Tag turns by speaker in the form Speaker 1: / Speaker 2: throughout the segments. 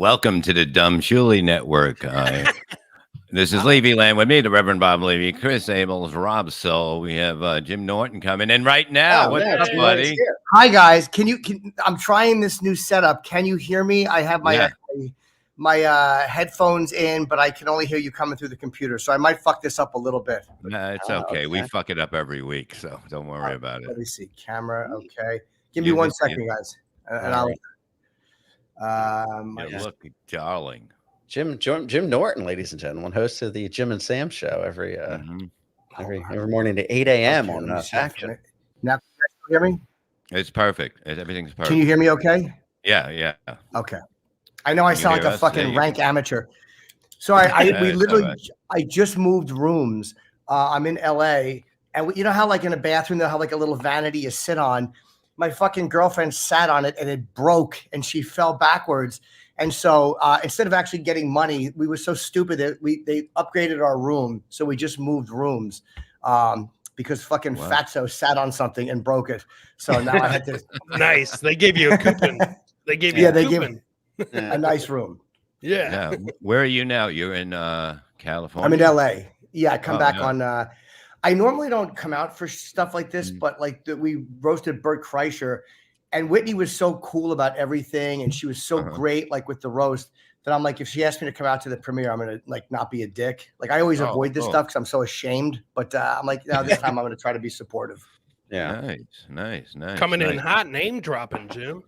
Speaker 1: Welcome to the Dumb Shuli Network. This is Levyland with me, the Reverend Bob Levy, Chris Abels, Rob Soul. We have Jim Norton coming in right now. What's up, buddy?
Speaker 2: Hi, guys. I'm trying this new setup. Can you hear me? I have my headphones in, but I can only hear you coming through the computer. So I might fuck this up a little bit.
Speaker 1: Nah, it's okay. We fuck it up every week, so don't worry about it.
Speaker 2: Let me see. Camera. Okay. Give me 1 second, guys. And I'll...
Speaker 1: look, darling.
Speaker 3: Jim Norton, ladies and gentlemen, host of the Jim and Sam show every morning at 8 a.m. on Action.
Speaker 2: Now, can you hear me?
Speaker 1: It's perfect. Everything's perfect.
Speaker 2: Can you hear me okay?
Speaker 1: Yeah.
Speaker 2: Okay. I know I sound like a fucking rank amateur. So I just moved rooms. I'm in LA, and you know how like in a bathroom they have like a little vanity you sit on. My fucking girlfriend sat on it and it broke and she fell backwards. And so instead of actually getting money, we were so stupid that they upgraded our room. So we just moved rooms because fucking Fatso sat on something and broke it. So now I had to.
Speaker 4: Nice. They gave you a coupon. They gave you
Speaker 2: a nice room.
Speaker 4: Yeah.
Speaker 1: Where are you now? You're in California?
Speaker 2: I'm in LA. Yeah, I come back on. I normally don't come out for stuff like this, but like we roasted Bert Kreischer. And Whitney was so cool about everything, and she was so great, like with the roast, that I'm like, if she asked me to come out to the premiere, I'm gonna like not be a dick. Like I always avoid this stuff because I'm so ashamed. But I'm like, no, this time I'm gonna try to be supportive.
Speaker 3: Yeah,
Speaker 1: nice.
Speaker 4: Coming in hot, name dropping, Jim.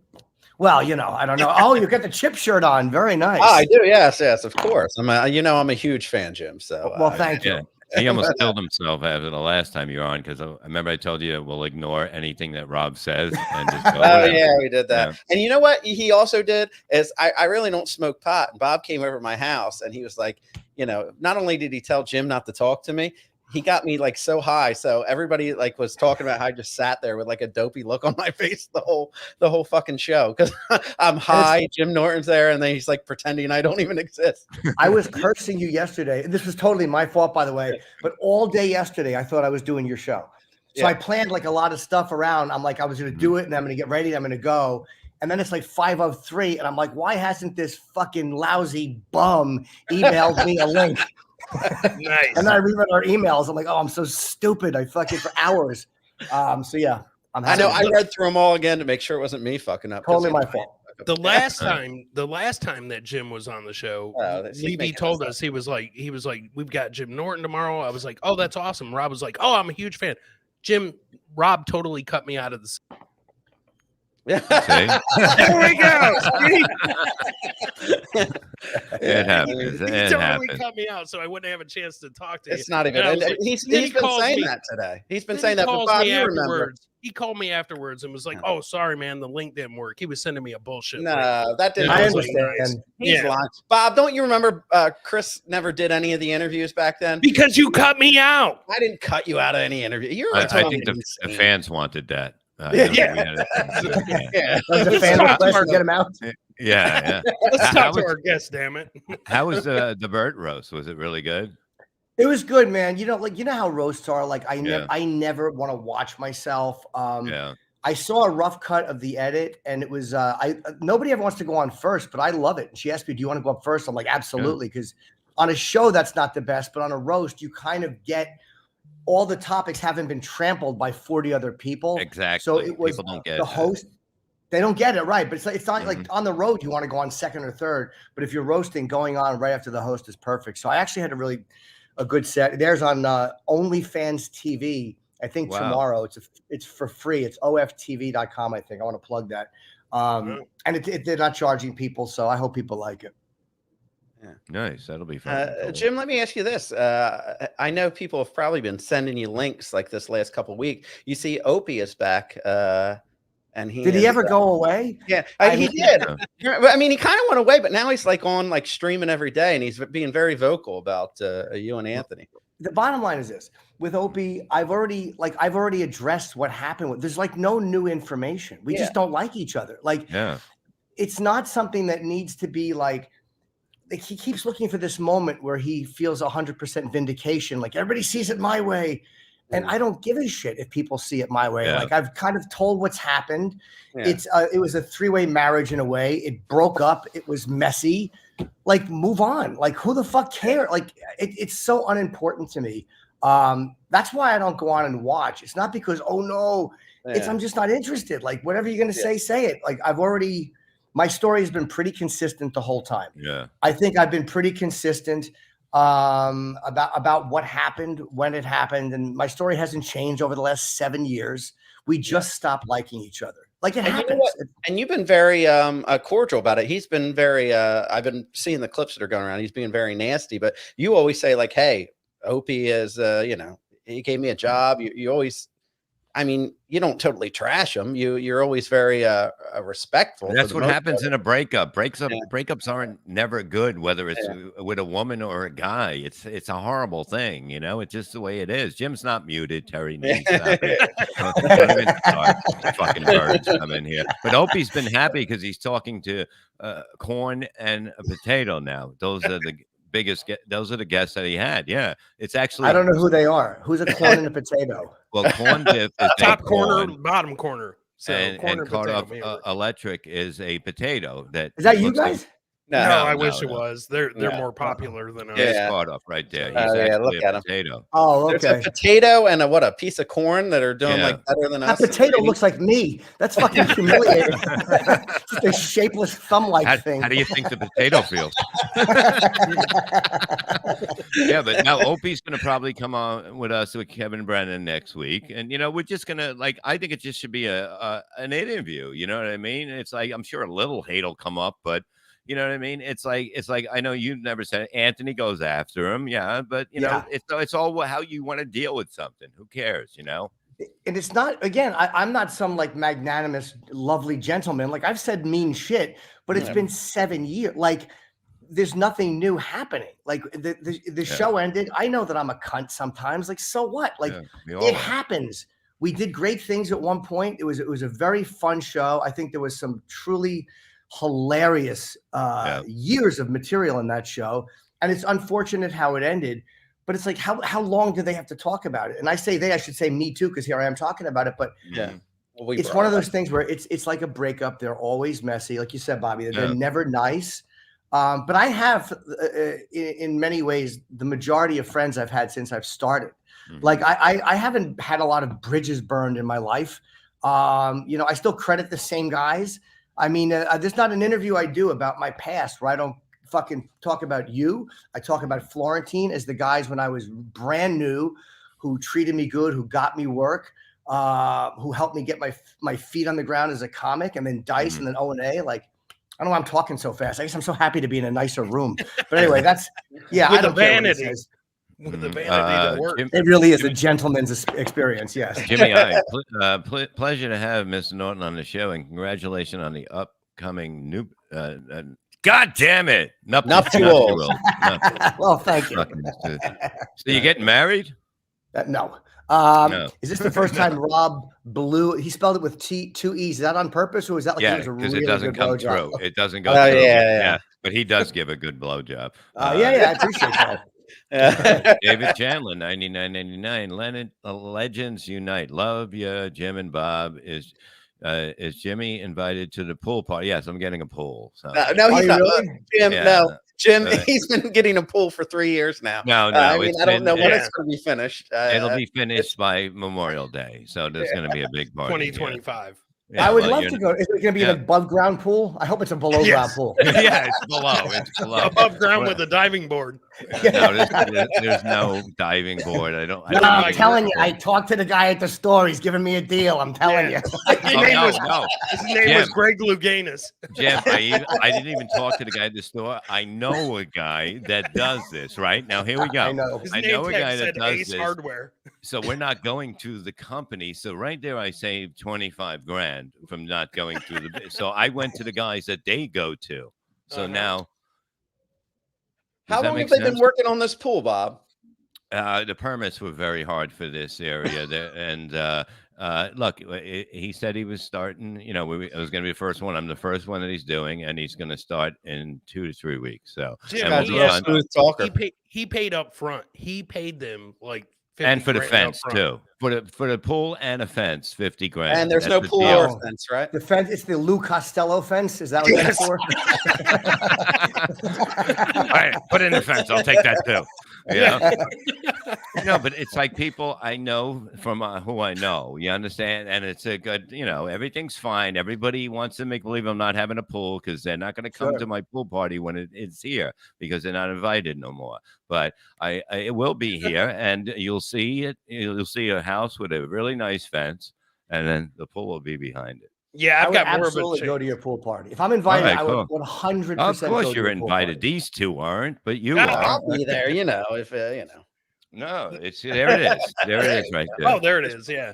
Speaker 2: Well, you know, I don't know. Oh, you got the chip shirt on. Very nice.
Speaker 3: Oh, I do. Yes, of course. I'm a huge fan, Jim. So
Speaker 2: well, thank you.
Speaker 1: He almost killed himself after the last time you were on because I remember I told you we'll ignore anything that Rob says and just go.
Speaker 3: Oh yeah, we did that. Yeah. And you know what he also did is I really don't smoke pot. And Bob came over to my house and he was like, you know, not only did he tell Jim not to talk to me, he got me like so high. So everybody like was talking about how I just sat there with like a dopey look on my face the whole fucking show because I'm high. Jim Norton's there, and then he's like pretending I don't even exist.
Speaker 2: I was cursing you yesterday, and this was totally my fault, by the way. But all day yesterday, I thought I was doing your show, so I planned like a lot of stuff around. I'm like, I was going to do it, and I'm going to get ready, and I'm going to go. And then it's like 5:03, and I'm like, why hasn't this fucking lousy bum emailed me a link?
Speaker 4: Nice.
Speaker 2: And then I reread our emails. I'm like, oh, I'm so stupid. I fucking for hours. So yeah,
Speaker 3: I know. I read through them all again to make sure it wasn't me fucking up.
Speaker 2: Totally my fault.
Speaker 4: The last time that Jim was on the show, Levy told us he was like, we've got Jim Norton tomorrow. I was like, oh, that's awesome. Rob was like, oh, I'm a huge fan. Rob totally cut me out of the.
Speaker 1: There
Speaker 4: we go.
Speaker 1: It happens.
Speaker 4: He totally cut me out, so I wouldn't have a chance to talk to you.
Speaker 3: It's not even. He's been saying that today. He's been saying that. But Bob, you remember?
Speaker 4: He called me afterwards and was like, "Oh, sorry, man, the link didn't work." He was sending me a bullshit.
Speaker 3: No, that didn't.
Speaker 2: I understand.
Speaker 3: He's lying. Bob, don't you remember? Chris never did any of the interviews back then
Speaker 4: because you cut me out.
Speaker 3: I didn't cut you out of any interview.
Speaker 1: I think the fans wanted that.
Speaker 2: Get him out.
Speaker 1: Yeah.
Speaker 4: Let's talk to our guest, damn it.
Speaker 1: How was the Bert roast? Was it really good?
Speaker 2: It was good, man. You know how roasts are. Like I never want to watch myself. I saw a rough cut of the edit, and it was nobody ever wants to go on first, but I love it. And she asked me, "Do you want to go up first?" I'm like, "Absolutely," because on a show that's not the best, but on a roast you kind of get. All the topics haven't been trampled by 40 other people.
Speaker 1: Exactly.
Speaker 2: So it was
Speaker 1: people don't get
Speaker 2: the host. They don't get it right, but it's not like on the road you want to go on second or third. But if you're roasting, going on right after the host is perfect. So I actually had a good set. There's on OnlyFans TV. I think tomorrow it's for free. It's oftv.com. I think I want to plug that. And they're not charging people, so I hope people like it.
Speaker 1: Yeah. Nice. That'll be fun.
Speaker 3: Jim, let me ask you this. I know people have probably been sending you links like this last couple of weeks. You see Opie is back. And
Speaker 2: did he ever go away?
Speaker 3: Yeah, he did. I mean, he kind of went away, but now he's like on like streaming every day, and he's being very vocal about you and Anthony.
Speaker 2: The bottom line is this: with Opie, I've already addressed what happened. There's like no new information. We just don't like each other. Like, it's not something that needs to be like. He keeps looking for this moment where he feels 100% vindication. Like everybody sees it my way. And I don't give a shit if people see it my way. Like I've kind of told what's happened. It was a 3-way marriage in a way. It broke up. It was messy. Like, move on. Like, who the fuck cares? Like, it's so unimportant to me. That's why I don't go on and watch. It's not because, oh no, I'm just not interested. Like, whatever you're gonna say it. Like, my story has been pretty consistent the whole time.
Speaker 1: Yeah.
Speaker 2: I think I've been pretty consistent about what happened, when it happened, and my story hasn't changed over the last 7 years. We just stopped liking each other. Like, it happens.
Speaker 3: And you've been very cordial about it. He's been very I've been seeing the clips that are going around. He's being very nasty, but you always say like, hey, Opie is he gave me a job. You always, I mean, you don't totally trash him. You're always very respectful.
Speaker 1: That's what happens in a breakup. Breakups aren't never good, whether it's with a woman or a guy. It's a horrible thing, you know. It's just the way it is. Jim's not muted. Terry needs fucking birds come in here. But Opie's been happy because he's talking to corn and a potato now. Those are the those are the guests that he had. Yeah, it's actually,
Speaker 2: I don't know who they are. Who's a corn and a potato?
Speaker 1: Well, corn dip is
Speaker 4: top corner, bottom corner. So
Speaker 1: and Cardiff Electric is a potato.
Speaker 2: Is that you guys?
Speaker 4: No, I wish it was. They're more popular than us.
Speaker 1: There's Cardiff right there. He's actually a potato.
Speaker 2: Oh, okay.
Speaker 3: There's a potato and a piece of corn that are doing like better than us.
Speaker 2: That potato looks like me. That's fucking humiliating. Just a shapeless thumb-like thing.
Speaker 1: How do you think the potato feels? Yeah, but now Opie's going to probably come on with us with Kevin Brennan next week, and we're just gonna I think it just should be an interview. You know what I mean? It's like, I'm sure a little hate will come up, but. You know what I mean? It's like I know you've never said it. Anthony goes after him, but it's all how you want to deal with something. Who cares, And
Speaker 2: it's not, again, I'm not some like magnanimous, lovely gentleman. Like, I've said mean shit, but it's been 7 years. Like, there's nothing new happening. Like, the show ended. I know that I'm a cunt sometimes. Like, so what? Like, it happens. We did great things at one point. It was a very fun show. I think there was some truly hilarious years of material in that show, and it's unfortunate how it ended, but it's like, how long do they have to talk about it? And I say I should say me too, because here I am talking about it, but it's one of those things where it's like a breakup. They're always messy, like you said, Bobby. They're never nice, but I have in many ways the majority of friends I've had since I've started. Like, I haven't had a lot of bridges burned in my life. I still credit the same guys. I mean, there's not an interview I do about my past where I don't fucking talk about you. I talk about Florentine as the guys when I was brand new, who treated me good, who got me work, who helped me get my feet on the ground as a comic, and then Dice and then O&A. Like, I don't know why I'm talking so fast. I guess I'm so happy to be in a nicer room. But anyway, that's I don't care what it says.
Speaker 4: With the vanity to work.
Speaker 2: It really is a gentleman's experience. Yes,
Speaker 1: Jimmy, pleasure to have Mr. Norton on the show, and congratulations on the upcoming new. God damn it,
Speaker 3: nuptials.
Speaker 2: Well, thank you.
Speaker 1: So you getting married?
Speaker 2: No. No. Is this the first time Rob blew? He spelled it with two E's. Is that on purpose, or is that like it was a really
Speaker 1: it doesn't
Speaker 2: good
Speaker 1: come
Speaker 2: blowjob?
Speaker 1: through. It doesn't go through. Yeah. But he does give a good blowjob.
Speaker 2: I appreciate that.
Speaker 1: David Chandler, 99.99. Legends unite. Love you, Jim and Bob. Is Jimmy invited to the pool party? Yes, I'm getting a pool. So.
Speaker 3: No, he's not. Really? Jim, no. Jim, he's been getting a pool for 3 years now.
Speaker 1: No.
Speaker 3: I don't know when it's going to be finished.
Speaker 1: It'll be finished by Memorial Day, so there's going to be a big party.
Speaker 4: 2025.
Speaker 2: Yeah, I would love to go. Is it going to be an above ground pool? I hope it's a below ground pool.
Speaker 1: Yeah, it's below. It's below.
Speaker 4: Above ground with a diving board.
Speaker 1: No, there's no diving board.
Speaker 2: I'm telling you, I talked to the guy at the store. He's giving me a deal. I'm telling you.
Speaker 4: His name was Greg Louganis.
Speaker 1: Jim, I didn't even talk to the guy at the store. I know a guy that does this. Right now, here we go.
Speaker 2: I know
Speaker 1: a guy that does
Speaker 4: Ace
Speaker 1: this.
Speaker 4: Hardware.
Speaker 1: So we're not going to the company. So right there, I saved $25,000 from not going to the. So I went to the guys that they go to. So now.
Speaker 3: How long have they been working on this pool, Bob?
Speaker 1: The permits were very hard for this area there, and look, he said he was starting. It was going to be the first one. I'm the first one that he's doing, and he's going to start in 2 to 3 weeks. So
Speaker 4: Jim, he paid up front. He paid them like
Speaker 1: And for the fence too. For the pool and a fence, 50 grand.
Speaker 3: And there's no pool or fence, right?
Speaker 2: The fence, it's the Lou Costello fence. Is that what that's for?
Speaker 1: All right, put in the fence. I'll take that too. Yeah. No, but it's like people I know from who I know. You understand? And it's a good, everything's fine. Everybody wants to make believe I'm not having a pool because they're not going to come to my pool party when it's here because they're not invited no more. But it will be here, and you'll see it. You'll see a house with a really nice fence, and then the pool will be behind it.
Speaker 4: Yeah, I've got more
Speaker 2: absolutely go to your pool party. If I'm invited, I would 100%.
Speaker 1: Of course, you're invited. These two aren't, but you are.
Speaker 3: I'll be there. If
Speaker 1: No, it's there. It is. There it is, right there.
Speaker 4: Oh, there it is. Yeah.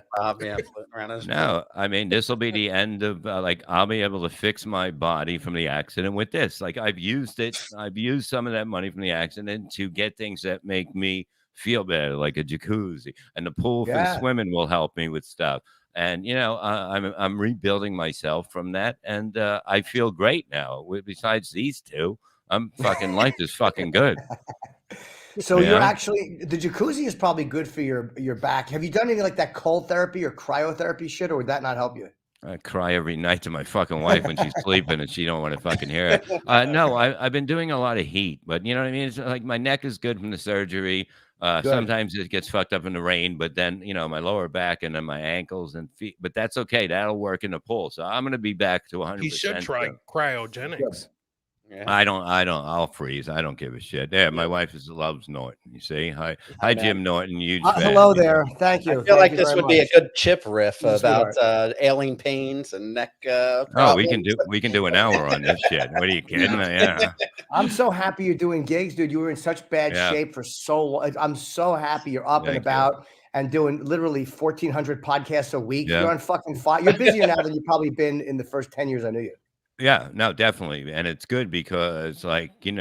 Speaker 1: No, I mean this will be the end of I'll be able to fix my body from the accident with this. Like I've used it. I've used some of that money from the accident to get things that make me feel better, like a jacuzzi, and the pool for the swimming will help me with stuff. And I'm rebuilding myself from that, and I feel great now. Besides these two, life is fucking good.
Speaker 2: So you're actually, the jacuzzi is probably good for your back. Have you done any like that cold therapy or cryotherapy shit, or would that not help you?
Speaker 1: I cry every night to my fucking wife when she's sleeping and she don't want to fucking hear it. No, I've been doing a lot of heat, but you know what I mean? It's like my neck is good from the surgery. Sometimes it gets fucked up in the rain, but then, my lower back and then my ankles and feet, but that's okay. That'll work in the pool. So I'm going to be back to 100%.
Speaker 4: You should try cryogenics.
Speaker 1: Yeah. I'll freeze. I don't give a shit. Yeah, my wife loves Norton. You see? Hi, Jim Norton. Huge fan.
Speaker 2: Hello there. Thank you.
Speaker 3: I feel like this would be a good chip riff about ailing pains and neck.
Speaker 1: We can do an hour on this shit. What are you kidding? Yeah.
Speaker 2: I'm so happy you're doing gigs, dude. You were in such bad shape for so long. I'm so happy you're up and about and doing literally 1,400 podcasts a week. You're on fucking fire. You're busier now than you've probably been in the first 10 years I knew you.
Speaker 1: Yeah, no, definitely. And it's good because I said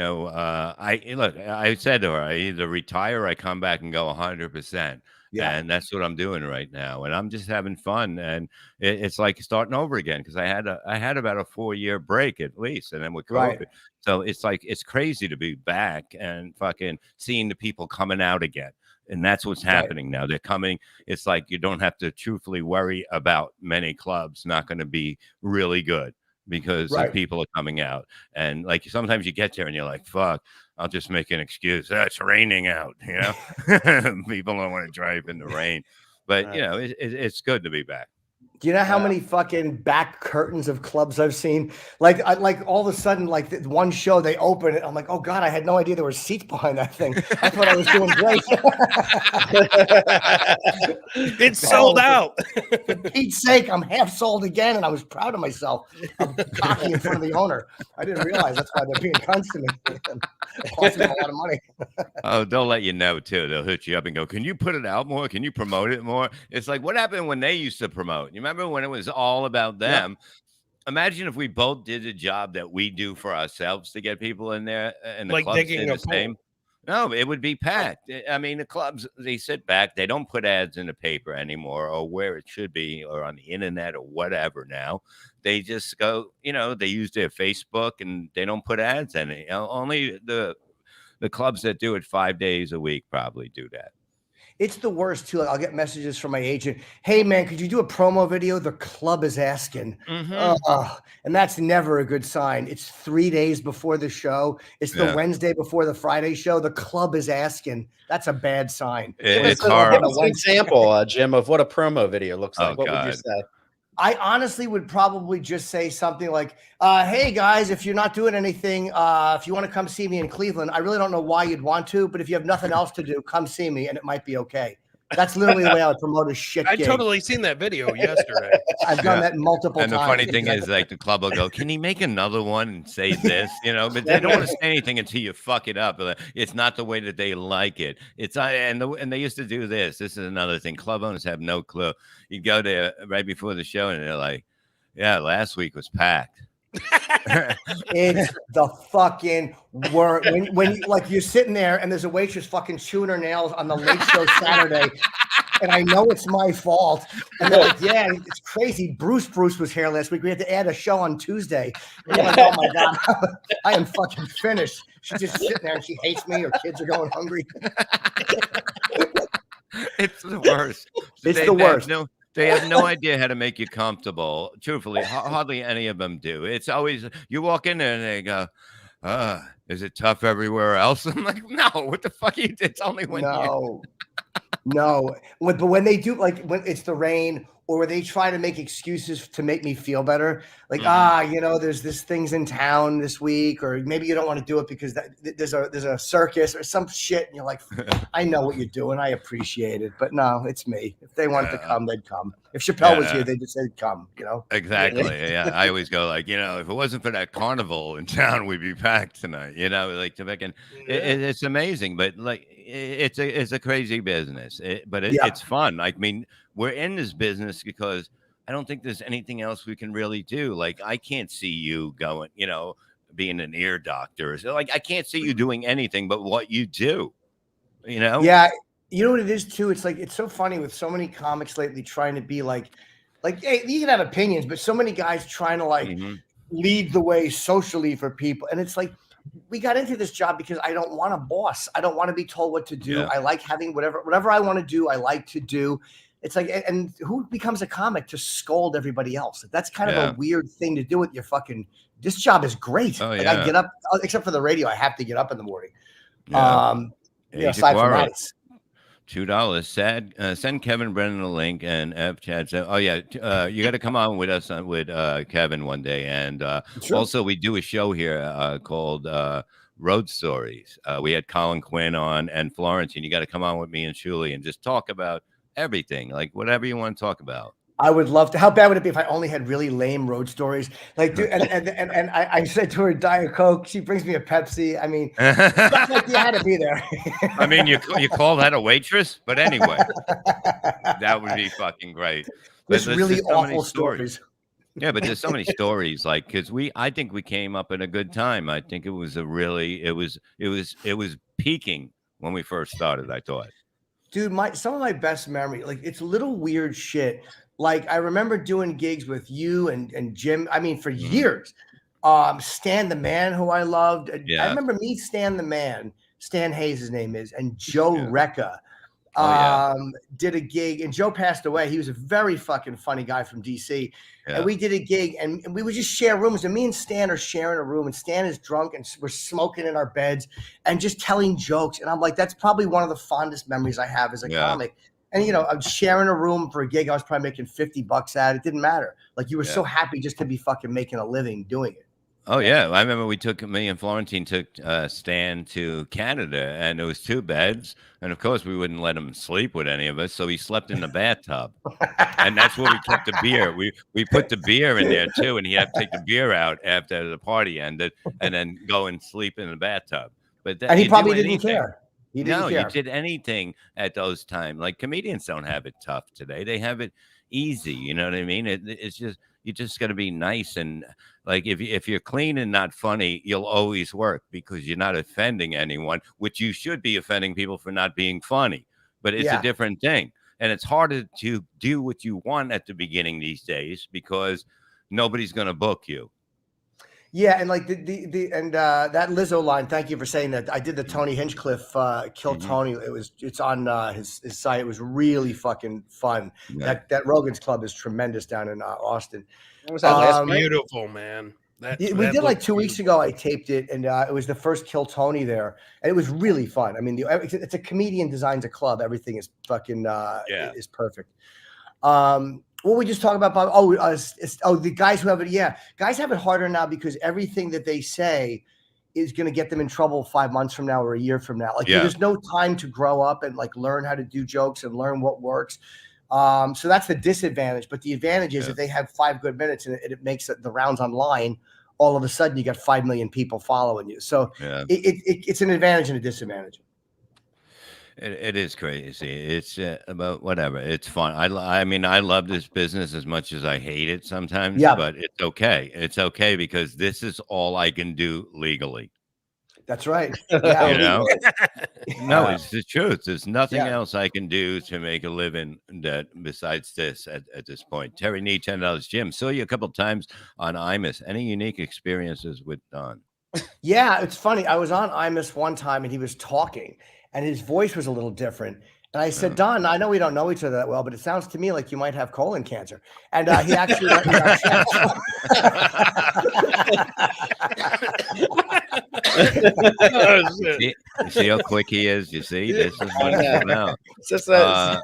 Speaker 1: to her, I either retire or I come back and go 100%. Yeah. And that's what I'm doing right now. And I'm just having fun. And it's like starting over again because I had about a 4-year break at least. And then with COVID. Right. So it's like, it's crazy to be back and fucking seeing the people coming out again. And that's what's happening now. They're coming. It's like you don't have to truthfully worry about many clubs not going to be really good. Because people are coming out, and like sometimes you get there and you're like, "Fuck, I'll just make an excuse. It's raining out." People don't want to drive in the rain, but it's good to be back.
Speaker 2: Do you know how many fucking back curtains of clubs I've seen? Like all of a sudden, like one show they open it. I'm like, oh God, I had no idea there were seats behind that thing. I thought I was doing great.
Speaker 4: It's sold out.
Speaker 2: For Pete's sake, I'm half sold again, and I was proud of myself. I'm cocky in front of the owner. I didn't realize that's why they're being cunts to me. It costs me a lot of money.
Speaker 1: Oh, they'll let you know too. They'll hit you up and go, "Can you put it out more? Can you promote it more?" It's like, what happened when they used to promote? You remember when it was all about them? Yeah. Imagine if we both did a job that we do for ourselves to get people in there, and the clubs did the same. No, it would be packed. I mean, the clubs, they sit back. They don't put ads in the paper anymore or where it should be or on the internet or whatever now. They just go, they use their Facebook and they don't put ads in it. Only the clubs that do it 5 days a week probably do that.
Speaker 2: It's the worst too. Like, I'll get messages from my agent. Hey man, could you do a promo video? The club is asking. And that's never a good sign. It's 3 days before the show. It's the Wednesday before the Friday show. The club is asking. That's a bad sign.
Speaker 1: It's hard.
Speaker 3: Give us an example, Jim, of what a promo video looks like. What would you say?
Speaker 2: I honestly would probably just say something like, hey guys, if you're not doing anything, if you want to come see me in Cleveland, I really don't know why you'd want to, but if you have nothing else to do, come see me and it might be okay. That's literally the way I would promote a shit gig.
Speaker 4: I totally seen that video yesterday.
Speaker 2: I've done that multiple times.
Speaker 1: And the funny thing is, like, the club will go, "Can he make another one and say this?" But they don't want to say anything until you fuck it up. It's not the way that they like it. It's and they used to do this. This is another thing. Club owners have no clue. You go there right before the show, and they're like, "Yeah, last week was packed."
Speaker 2: It's the fucking word when you're sitting there and there's a waitress fucking chewing her nails on the late show Saturday, and I know it's my fault. And they're like, "Yeah, it's crazy. Bruce was here last week. We had to add a show on Tuesday." And I'm like, "Oh my God, I am fucking finished." She's just sitting there and she hates me. Her kids are going hungry.
Speaker 1: It's the worst.
Speaker 2: It's the worst.
Speaker 1: They have no idea how to make you comfortable. Truthfully, hardly any of them do. It's always you walk in there and they go, is it tough everywhere else? I'm like, no, what the fuck? It's only when
Speaker 2: no. But when they do, like when it's the rain or they try to make excuses to make me feel better, like there's this things in town this week, or maybe you don't want to do it because there's a circus or some shit, and you're like, I know what you're doing, I appreciate it, but no, it's me. If they wanted to come, they'd come. If Chappelle was here, they'd just say come.
Speaker 1: Exactly. Yeah, I always go like, if it wasn't for that carnival in town, we'd be packed tonight. Like to make it's amazing, but like it's a crazy business, but it's fun. I mean, we're in this business because I don't think there's anything else we can really do. Like, I can't see you going, being an ear doctor. So, like, I can't see you doing anything but what you do,
Speaker 2: Yeah. You know what it is, too? It's like, it's so funny with so many comics lately trying to be like, hey, you can have opinions, but so many guys trying to, lead the way socially for people. And it's like, we got into this job because I don't want a boss. I don't want to be told what to do. I like having whatever I want to do, I like to do. It's like, and who becomes a comic to scold everybody else? That's kind of a weird thing to do with your this job is great. I get up, except for the radio, I have to get up in the morning. Aside from that, it's
Speaker 1: $2. Send Kevin Brennan a link, and F Chad said, you got to come on with us with Kevin one day. And also we do a show here called Road Stories. We had Colin Quinn on and Florentine. You got to come on with me and Shuli and just talk about everything, like whatever you want to talk about.
Speaker 2: I would love to. How bad would it be if I only had really lame road stories? Like, dude, and I said to her, Diet Coke. She brings me a Pepsi. I mean, like you had to be there.
Speaker 1: I mean, you call that a waitress, but anyway, that would be fucking great.
Speaker 2: There's really awful stories.
Speaker 1: Yeah, but there's so many stories, like, because I think we came up at a good time. I think it was it was peaking when we first started, I thought.
Speaker 2: Dude, some of my best memory, like, it's little weird shit. Like, I remember doing gigs with you and Jim. I mean, for years. Stan the Man, who I loved. I remember me, Stan the Man. Stan Hayes, his name is, and Joe Recca did a gig, and Joe passed away. He was a very fucking funny guy from DC. And we did a gig, and we would just share rooms. And me and Stan are sharing a room, and Stan is drunk, and we're smoking in our beds and just telling jokes. And I'm like, that's probably one of the fondest memories I have as a comic. And, I'm sharing a room for a gig. I was probably making $50 at it. It didn't matter. Like, you were so happy just to be fucking making a living doing it.
Speaker 1: Oh, yeah. I remember me and Florentine took Stan to Canada, and there was 2 beds. And, of course, we wouldn't let him sleep with any of us, so he slept in the bathtub. And that's where we kept the beer. We put the beer in there, too, and he had to take the beer out after the party ended and then go and sleep in the bathtub.
Speaker 2: And he probably didn't care.
Speaker 1: You did anything at those times. Like, comedians don't have it tough today. They have it easy. You know what I mean? It's just, you just got to be nice. And like, if you're clean and not funny, you'll always work because you're not offending anyone, which you should be offending people for not being funny. But it's a different thing. And it's harder to do what you want at the beginning these days because nobody's going to book you.
Speaker 2: Yeah, and like that Lizzo line. Thank you for saying that. I did the Tony Hinchcliffe Kill Tony. It's on his site. It was really fucking fun. Yeah. That Rogan's Club is tremendous down in Austin.
Speaker 3: What was that last night?
Speaker 4: Beautiful, man.
Speaker 2: We did like 2 weeks ago. I taped it, and it was the first Kill Tony there, and it was really fun. I mean, it's a comedian designs a club. Everything is fucking is perfect. What we just talk about, Bob? The guys who have it. Yeah, guys have it harder now because everything that they say is going to get them in trouble 5 months from now or a year from now. Like, there's no time to grow up and like learn how to do jokes and learn what works. So that's the disadvantage. But the advantage is if they have 5 good minutes and it makes the rounds online, all of a sudden you got 5 million people following you. So it's an advantage and a disadvantage.
Speaker 1: It is crazy. It's about whatever. It's fun. I mean, I love this business as much as I hate it sometimes, but it's okay. It's okay because this is all I can do legally.
Speaker 2: That's right. Yeah.
Speaker 1: No, it's the truth. There's nothing else I can do to make a living besides this at this point. Terry Nee, $10. Jim, saw you a couple of times on Imus. Any unique experiences with Don?
Speaker 2: Yeah, it's funny. I was on Imus one time and he was talking. And his voice was a little different. And I said, Don, I know we don't know each other that well, but it sounds to me like you might have colon cancer. And he actually let me check.
Speaker 1: You see how quick he is? You see? This is what it's about.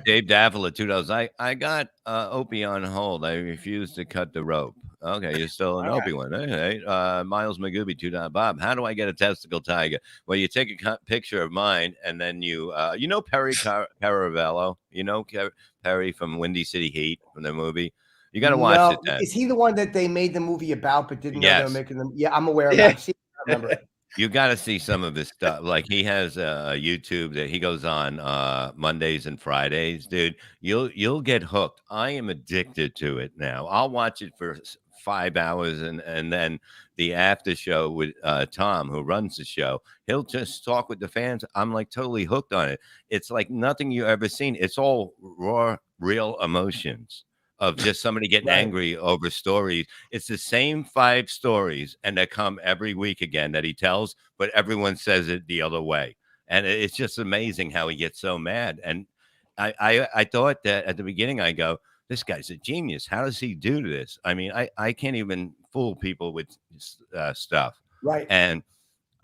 Speaker 1: Dave Daffle at $2. I got Opie on hold. I refuse to cut the rope. Okay, you're still an Opie one. Hey, Miles McGooby, $2. Bob, how do I get a testicle tiger? Well, you take a picture of mine, and then you know Perry Caravello? You know Perry from Windy City Heat from the movie? You got to watch it then.
Speaker 2: Is he the one that they made the movie about but didn't know they were making them? Yeah, I'm aware of that. I remember it.
Speaker 1: You got to see some of his stuff. Like he has a YouTube that he goes on Mondays and Fridays, dude. You'll get hooked. I am addicted to it now. I'll watch it for 5 hours, and then the after show with Tom, who runs the show, he'll just talk with the fans. I'm like totally hooked on it. It's like nothing you ever seen. It's all raw, real emotions of just somebody getting angry over stories. It's the same 5 stories, and they come every week again that he tells, but everyone says it the other way. And it's just amazing how he gets so mad. And I thought that at the beginning, I go, this guy's a genius. How does he do this? I mean, I can't even fool people with stuff.
Speaker 2: Right.
Speaker 1: And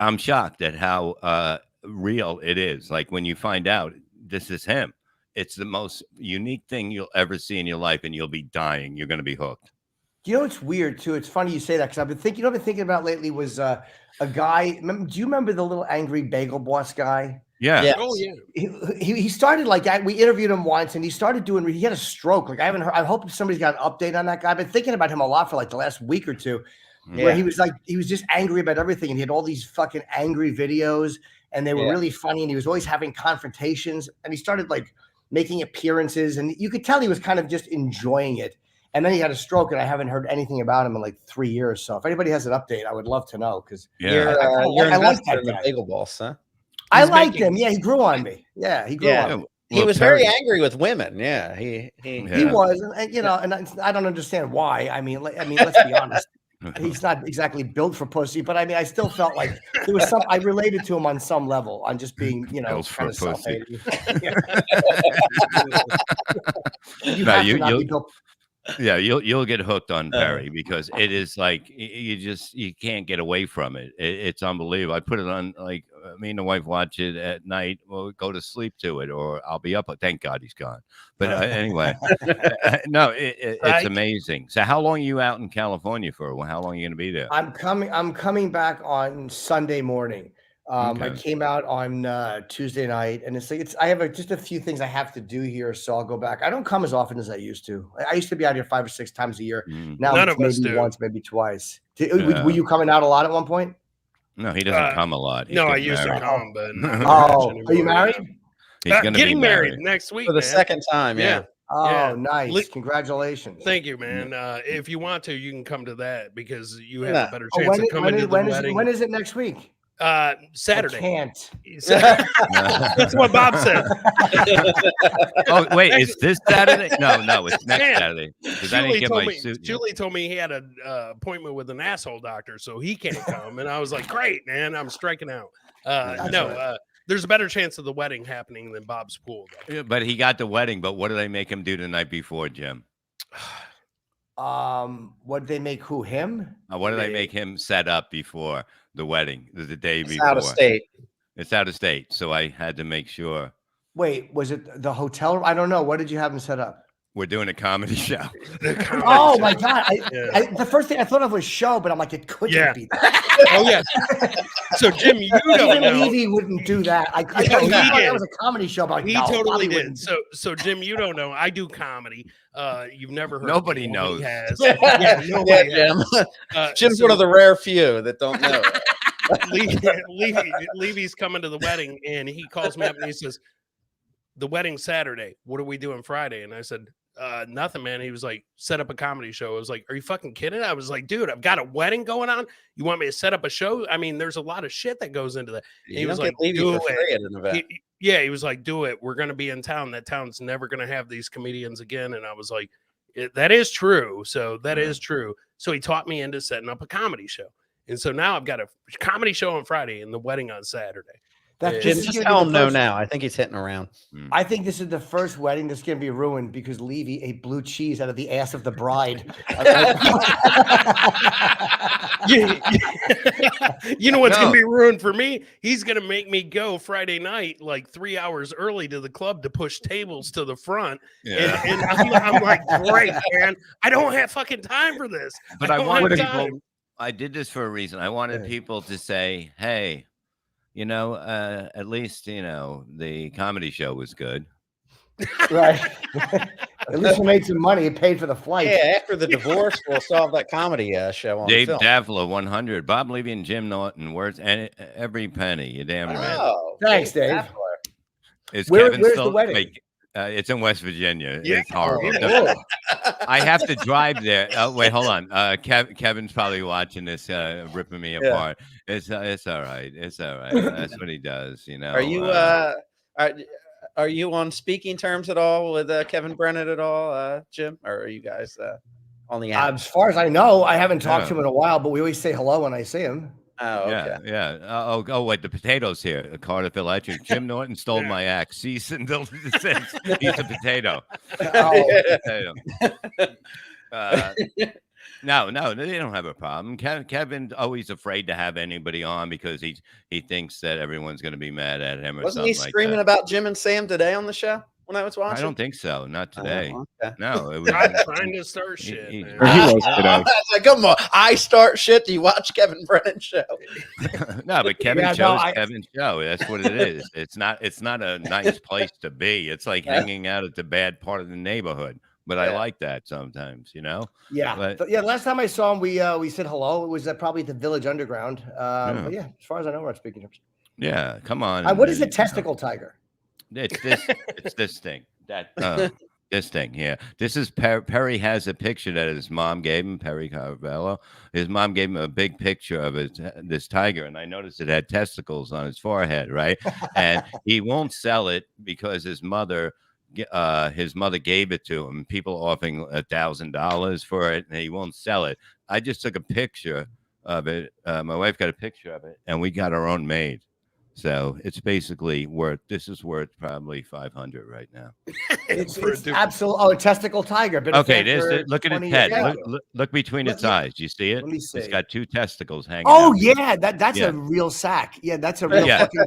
Speaker 1: I'm shocked at how real it is. Like when you find out this is him, it's the most unique thing you'll ever see in your life, and you'll be dying. You're going to be hooked.
Speaker 2: You know, it's weird too. It's funny you say that because I've been thinking. You know, what I've been thinking about lately was a guy. Do you remember the little angry bagel boss guy?
Speaker 1: Yeah.
Speaker 3: Yes.
Speaker 4: Oh yeah.
Speaker 2: He started like that. We interviewed him once, and he started doing. He had a stroke. Like I haven't heard. I hope somebody's got an update on that guy. I've been thinking about him a lot for like the last week or two, where he was just angry about everything, and he had all these fucking angry videos, and they were really funny, and he was always having confrontations, and he started like making appearances, and you could tell he was kind of just enjoying it. And then he had a stroke, and I haven't heard anything about him in like 3 years. So if anybody has an update, I would love to know because
Speaker 3: you're
Speaker 2: I like that
Speaker 3: guy. Bagel boss, huh?
Speaker 2: I liked him. Yeah, he grew on me. Yeah, he grew on me.
Speaker 3: He was very angry with women. Yeah, he
Speaker 2: was, and you know, and I don't understand why. I mean, let's be honest. He's not exactly built for pussy, but I mean, I still felt like there was some. I related to him on some level, on just being, you know, kind of self-hating.
Speaker 1: You'll get hooked on Perry because it is like you can't get away from it. It's unbelievable. I put it on, like me and the wife watch it at night. We'll go to sleep to it, or I'll be up. Thank God he's gone. But anyway, no, it's amazing. So how long are you out in California for? How long are you going to be there?
Speaker 2: I'm coming back on Sunday morning. I came out on Tuesday night, and it's like I have just a few things I have to do here, so I'll go back. I don't come as often as I used to. I used to be out here 5 or 6 times a year. Now
Speaker 4: None
Speaker 2: it's
Speaker 4: of us
Speaker 2: maybe
Speaker 4: do.
Speaker 2: once, maybe twice. Were you coming out a lot at one point?
Speaker 1: No, he doesn't come a lot.
Speaker 4: No, I used to come, but
Speaker 2: are you married?
Speaker 1: He's going to
Speaker 4: getting
Speaker 1: be
Speaker 4: married next week
Speaker 3: for the second time. Yeah.
Speaker 2: Oh, nice! Congratulations.
Speaker 4: Thank you, man. If you want to, you can come to that because you have a better chance of coming to the wedding.
Speaker 2: When is it next week?
Speaker 4: Saturday.
Speaker 2: I can't.
Speaker 4: That's what Bob said.
Speaker 1: Oh, wait, is this Saturday? No, it's next Saturday. Because I didn't get my suit.
Speaker 4: Julie told me he had an appointment with an asshole doctor, so he can't come. And I was like, great, man, I'm striking out. There's a better chance of the wedding happening than Bob's pool.
Speaker 1: Yeah, but he got the wedding. But what did they make him do the night before, Jim?
Speaker 2: What did they make? Who, him?
Speaker 1: What did they make him set up before the wedding? The day before.
Speaker 3: Out of state.
Speaker 1: It's out of state, so I had to make sure.
Speaker 2: Wait, was it the hotel? I don't know. What did you have him set up?
Speaker 1: We're doing a comedy show.
Speaker 2: Oh my God! The first thing I thought of was show, but I'm like, it couldn't be that.
Speaker 4: Oh yeah. So Jim, you don't know.
Speaker 2: Levy wouldn't do that. I thought that was a comedy show. But
Speaker 4: he totally did. So Jim, you don't know. I do comedy. You've never heard.
Speaker 1: Nobody knows.
Speaker 4: He has. Nobody has.
Speaker 3: Jim's one of the rare few that don't know.
Speaker 4: Levy's coming to the wedding, and he calls me up and he says, "The wedding's Saturday. What are we doing Friday?" And I said, nothing, man. He was like, set up a comedy show. I was like, are you fucking kidding? I was like, dude, I've got a wedding going on. You want me to set up a show? I mean, there's a lot of shit that goes into that. He was like, do it. He was like, do it. We're going to be in town. That town's never going to have these comedians again. And I was like, that is true. So that is true. So he taught me into setting up a comedy show. And so now I've got a comedy show on Friday and the wedding on Saturday.
Speaker 3: Just tell him no now. I think he's hitting around.
Speaker 2: I think this is the first wedding that's going to be ruined because Levy ate blue cheese out of the ass of the bride.
Speaker 4: You know what's going to be ruined for me? He's going to make me go Friday night like 3 hours early to the club to push tables to the front. Yeah. And I'm like, great, man. I don't have fucking time for this.
Speaker 1: But I wanted people. I did this for a reason. I wanted people to say, hey, you know, at least, you know, the comedy show was good.
Speaker 2: Right. At least we made some money. It paid for the flight.
Speaker 3: Yeah, after the divorce, we'll solve that comedy show on
Speaker 1: Dave
Speaker 3: film.
Speaker 1: Davila, 100. Bob Levy and Jim Norton, worth every penny. You damn right.
Speaker 2: Oh, thanks, Dave.
Speaker 1: Where's
Speaker 2: the wedding?
Speaker 1: It's in West Virginia.
Speaker 4: Yeah.
Speaker 1: It's horrible. I have to drive there. Oh, wait, hold on. Kevin's probably watching this, ripping me apart. It's all right. It's all right. That's what he does. You know.
Speaker 3: Are you on speaking terms at all with Kevin Brennan at all, Jim? Or are you guys on the app?
Speaker 2: As far as I know, I haven't talked to him in a while, but we always say hello when I see him.
Speaker 3: Oh, okay.
Speaker 1: Yeah. Oh, wait, the potatoes here. Cardiff Electric. Jim Norton stole my axe. Cease and desist. He's a potato. No, they don't have a problem. Kevin's always afraid to have anybody on because he thinks that everyone's going to be mad at him or
Speaker 3: Wasn't
Speaker 1: something
Speaker 3: he screaming about Jim and Sam today on the show when I was watching?
Speaker 1: I don't think so. Not today.
Speaker 3: Okay.
Speaker 1: No, it was
Speaker 4: I'm trying to start shit.
Speaker 5: He was today.
Speaker 3: Come on, I start shit. Do you watch Kevin Brennan's show?
Speaker 1: No, but Kevin's Kevin's show. That's what it is. It's not a nice place to be. It's like hanging out at the bad part of the neighborhood. But I like that sometimes, you know.
Speaker 2: Yeah, but last time I saw him, we said hello. It was probably at the Village Underground. But yeah, as far as I know, we're on speaking terms.
Speaker 1: Yeah, come on.
Speaker 2: What is a testicle tiger?
Speaker 1: It's this. It's this thing. This thing here. This is Perry has a picture that his mom gave him. Perry Carvello. His mom gave him a big picture of this tiger, and I noticed it had testicles on his forehead, right? And he won't sell it because his mother gave it to him. People offering $1,000 for it, and he won't sell it. I just took a picture of it. My wife got a picture of it, and we got our own made. So it's basically worth probably 500 right now.
Speaker 2: It's absolutely a testicle tiger.
Speaker 1: Okay, look at its head. Look between its eyes. Do you see it?
Speaker 2: Let me see.
Speaker 1: It's got two testicles hanging.
Speaker 2: Oh yeah, that's a real sack. Yeah, that's a real fucking.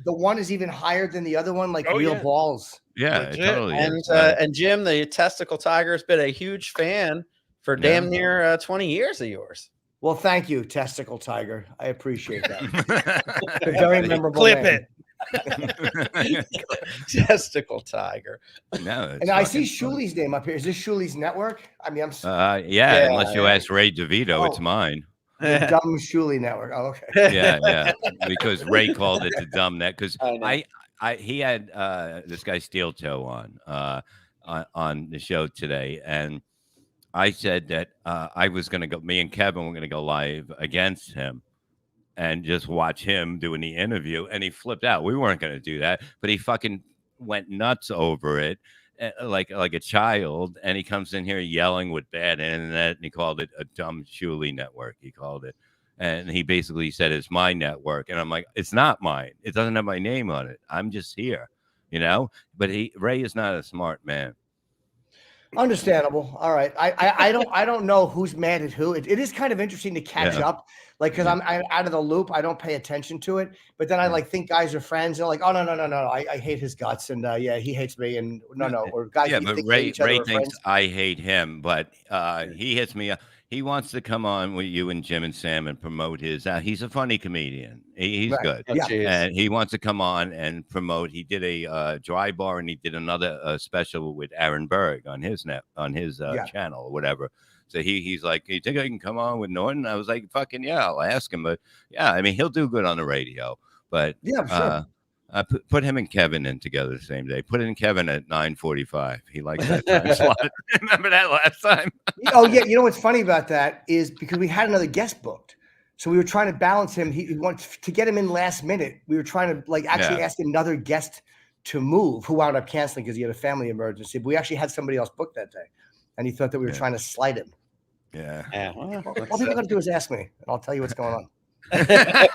Speaker 2: The one is even higher than the other one, like real balls.
Speaker 1: Yeah, it totally.
Speaker 3: And Jim, the testicle tiger, has been a huge fan for damn near 20 years of yours.
Speaker 2: Well, thank you, Testicle Tiger. I appreciate that. A very memorable
Speaker 4: Clip
Speaker 2: name.
Speaker 3: it. Testicle Tiger.
Speaker 1: No,
Speaker 2: and I see Shuli's name up here. Is this Shuli's network? I mean,
Speaker 1: unless you ask Ray DeVito, it's mine.
Speaker 2: The Dumb Shuli Network. Oh, okay.
Speaker 1: Yeah. Because Ray called it the Dumb Net. Because he had this guy Steel Toe on the show today, and I said that I was going to go, me and Kevin were going to go live against him and just watch him doing the interview. And he flipped out. We weren't going to do that, but he fucking went nuts over it like a child. And he comes in here yelling with bad internet, and he called it a dumb Shuli network. He called it. And he basically said, it's my network. And I'm like, it's not mine. It doesn't have my name on it. I'm just here, you know, but Ray is not a smart man.
Speaker 2: Understandable. All right. I don't know who's mad at who. It is kind of interesting to catch up, like, because I'm out of the loop. I don't pay attention to it, but then I think guys are friends. They're like, oh no. I hate his guts, and he hates me, and no. Or guys,
Speaker 1: but Ray thinks I hate him, but he hits me up. He wants to come on with you and Jim and Sam and promote his. He's a funny comedian. He's good. And he wants to come on and promote. He did a dry bar, and he did another special with Aaron Berg on his channel or whatever. So he's like, you think I can come on with Norton? I was like, fucking yeah, I'll ask him. But yeah, I mean, he'll do good on the radio. But
Speaker 2: sure.
Speaker 1: Put him and Kevin in together the same day. Put in Kevin at 9:45. He likes that time slot. Remember that last time?
Speaker 2: Oh yeah. You know what's funny about that is because we had another guest booked, so we were trying to balance him. He wanted to get him in last minute. We were trying to ask another guest to move, who wound up canceling because he had a family emergency. But we actually had somebody else booked that day, and he thought that we were trying to slight him.
Speaker 1: Yeah.
Speaker 2: All people got to do is ask me, and I'll tell you what's going on.
Speaker 1: I